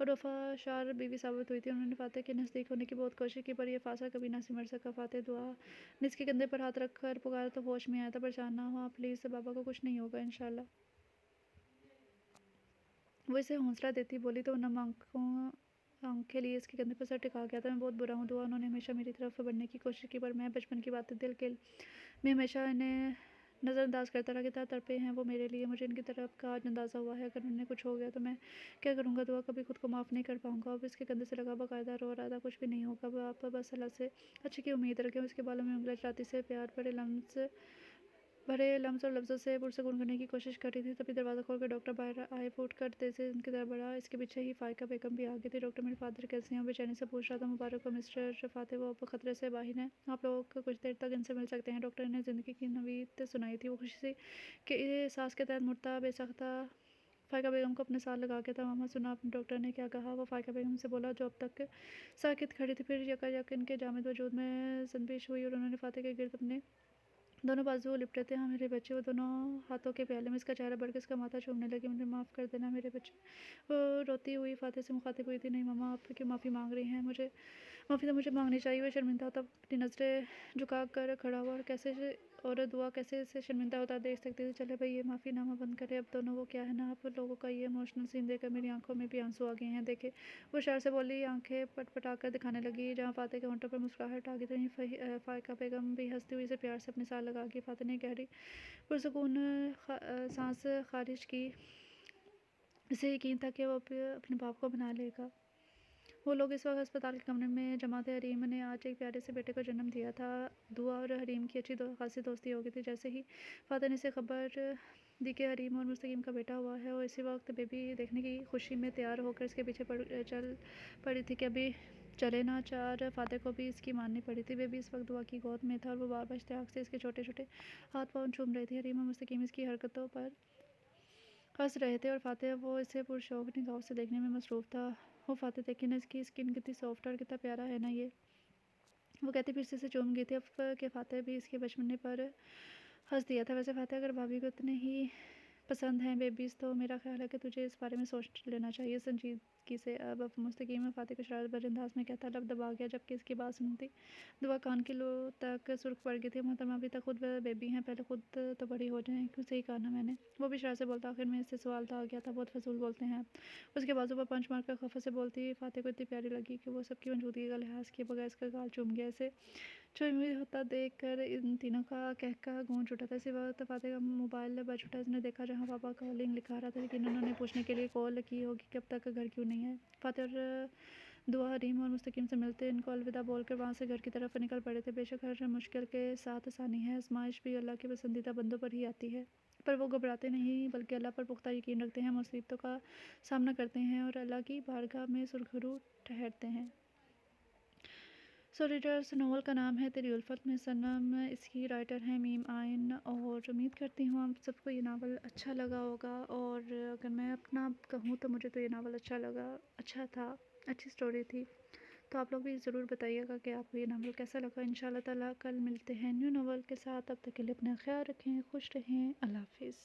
और वफादार बीवी साबित हुई थी। उन्होंने फातेह के नज़दीक होने की बहुत कोशिश की पर यह फासला कभी ना सिमट सका। फातेह दुआ निज के कंधे पर हाथ रख कर पुकारा तो होश में आया था। परेशान ना हो आप प्लीज़, बाबा को कुछ नहीं होगा इंशाल्लाह। वो इसे हौसला देती बोली तो नम आंखें लिए इसके कंधे पर सर टिका गया था। मैं बहुत बुरा हूँ दुआ। उन्होंने हमेशा मेरी तरफ बढ़ने की कोशिश की पर मैं बचपन की बातें दिल के मैं हमेशा इन्हें नज़रअंदाज करता रहा कि तड़पे हैं वो मेरे लिए। मुझे इनकी तरफ का आज अंदाज़ा हुआ है अगर उन्हें कुछ हो गया तो मैं क्या करूँगा। दुआ कभी खुद को माफ़ नहीं कर पाऊँगा। अब इसके कंधे से लगा बाकायदा रो रहा था। कुछ भी नहीं होगा। अब आप बस अल्लाह से अच्छे की उम्मीद रखें। उसके बालों में उंगलियां चलाती से प्यार भरे लम्स और लफ्ज़ों से पुरसकून करने की कोशिश कर रही थी। तभी दरवाज़ा खोलकर डॉक्टर बाहर आए। फूट कर तेज़ से उनकी तरफ बढ़ा। इसके पीछे ही फ़ायका बेगम भी आ गई थी। डॉक्टर मेरे फादर कैसे हैं? बेचैनी से पूछ रहा था। मुबारक हो मिस्टर फातेह, वो अब खतरे से बाहर हैं। आप लोग कुछ देर तक इनसे मिल सकते हैं। डॉक्टर ने ज़िंदगी की नवीद सुनाई थी। वो खुशी से कि सांस के तहत मुड़ता बेसख्ता फ़ायका बेगम को अपने साथ लगा के था। मामा सुना अपने डॉक्टर ने क्या कहा? वो फ़ायका बेगम से बोला जो अब तक साकित खड़ी थी। फिर यकायक इनके जामिद वजूद में जंबिश हुई और उन्होंने फातेह के गिर्द अपने दोनों बाजू लिपटे थे। हाँ मेरे बच्चे। वो दोनों हाथों के प्याले में इसका चेहरा बढ़ के इसका माथा चूमने लगी। मुझे माफ़ कर देना मेरे बच्चे। वो रोती हुई फातेह से मुखातिब हुई थी। नहीं मामा, आप क्यों माफ़ी मांग रही हैं? मुझे माफ़ी तो मुझे मांगनी चाहिए। वो शर्मिंदा तब अपनी नज़रें झुका कर खड़ा हुआ और कैसे और दुआ कैसे इसे शर्मिंदा होता देख सकती थी। चले भाई ये माफ़ीनामा बंद करे अब दोनों। वो क्या है ना, आप लोगों का ये इमोशनल सीन देखकर मेरी आंखों में भी आंसू आ गए हैं। देखे वो शर से बोली, आंखें पटपटा कर दिखाने लगी। जहाँ फ़ाते के होंठों पर मुस्कुराहट आ गई तो वहीं फ़ायका बेगम भी हंसती हुई इसे प्यार से अपने साथ लगा के फ़ाते ने गहरी पुरसकून सांस खारिज की। इसे यकीन था कि वो अपने बाप को बना लेगा। वो लोग इस वक्त अस्पताल के कमरे में जमा थे। हरीम ने आज एक प्यारे से बेटे को जन्म दिया था। दुआ और हरीम की अच्छी खासी दोस्ती हो गई थी। जैसे ही फ़ातिह ने इसे खबर दी कि हरीम और मुस्तकीम का बेटा हुआ है, और इसी वक्त बेबी देखने की खुशी में तैयार होकर इसके पीछे चल पड़ी थी कि अभी चले ना चार। फ़ातिह को भी इसकी माननी पड़ी थी। बेबी इस वक्त दुआ की गोद में था और वो बार बार इश्तियाक से इसके छोटे छोटे हाथ पाँव चूम रही थी। हरीम और मुस्तकीम इसकी हरकतों पर हंस रहे थे और फ़ातिह वो इसे पुरशौक निगाहों से देखने में मसरूफ़ था। वो फ़ातिह देखी ना, इसकी स्किन कितनी सॉफ्ट और कितना प्यारा है ना ये। वो कहती फिर से चूम गई थी अब कि फ़ातिह भी इसके बचपने पर हंस दिया था। वैसे फ़ातिह अगर भाभी को इतने ही पसंद हैं बेबीज़ तो मेरा ख्याल है कि तुझे इस बारे में सोच लेना चाहिए संजीदगी से। अब मुस्तकीम फ़ातिह को शरारत भरे अंदाज में कहता लब दबा गया जबकि इसकी बात सुनती दुआ कान की लो तक सुर्ख पड़ गई थी। मोहतरमा अभी तक खुद बेबी हैं, पहले खुद तो बड़ी हो जाएं। क्यों, सही कहा ना मैंने। वो भी शरारत से बोलता आखिर में इससे सवाल तो आ गया था, बहुत फजूल बोलते हैं आप। उसके बाजू पर पंच मार कर खफा से बोलती फ़ातिह को इतनी प्यारी लगी कि वो सबकी मौजूदगी का लिहाज किए बगैर इसका गाल चूम गया। इसे जो उम्मीद होता देख कर इन तीनों का कहका गूंज उठा था। इसी वक्त फ़ातिह का मोबाइल बज उठा। इसने देखा जहाँ पापा कॉलिंग लिखा रहा था, लेकिन उन्होंने पूछने के लिए कॉल की होगी कि अब तक घर क्यों नहीं है। फ़ातिह और दुआ हरीम और मुस्तकीम से मिलते इनको अलविदा बोलकर वहाँ से घर की तरफ निकल पड़े थे। बेशक हर मुश्किल के साथ आसानी है, आजमाइश भी अल्लाह के पसंदीदा बंदों पर ही आती है, पर वो घबराते नहीं बल्कि अल्लाह पर पुख्ता यकीन रखते हैं, मुसीबतों का सामना करते हैं और अल्लाह की बारगाह में सुरखरू ठहरते हैं। सो रीडर्स, नॉवल का नाम है तेरी उल्फत में सनम। इसकी राइटर हैं मीम आइन, और उम्मीद करती हूँ आप सबको ये नावल अच्छा लगा होगा। और अगर मैं अपना कहूँ तो मुझे तो ये नावल अच्छा लगा, अच्छा था, अच्छी स्टोरी थी। तो आप लोग भी ज़रूर बताइएगा कि आपको ये नावल कैसा लगा। इंशाल्लाह ताला कल मिलते हैं न्यू नावल के साथ। तब तक के लिए अपना ख्याल रखें, खुश रहें, अल्लाह हाफिज़।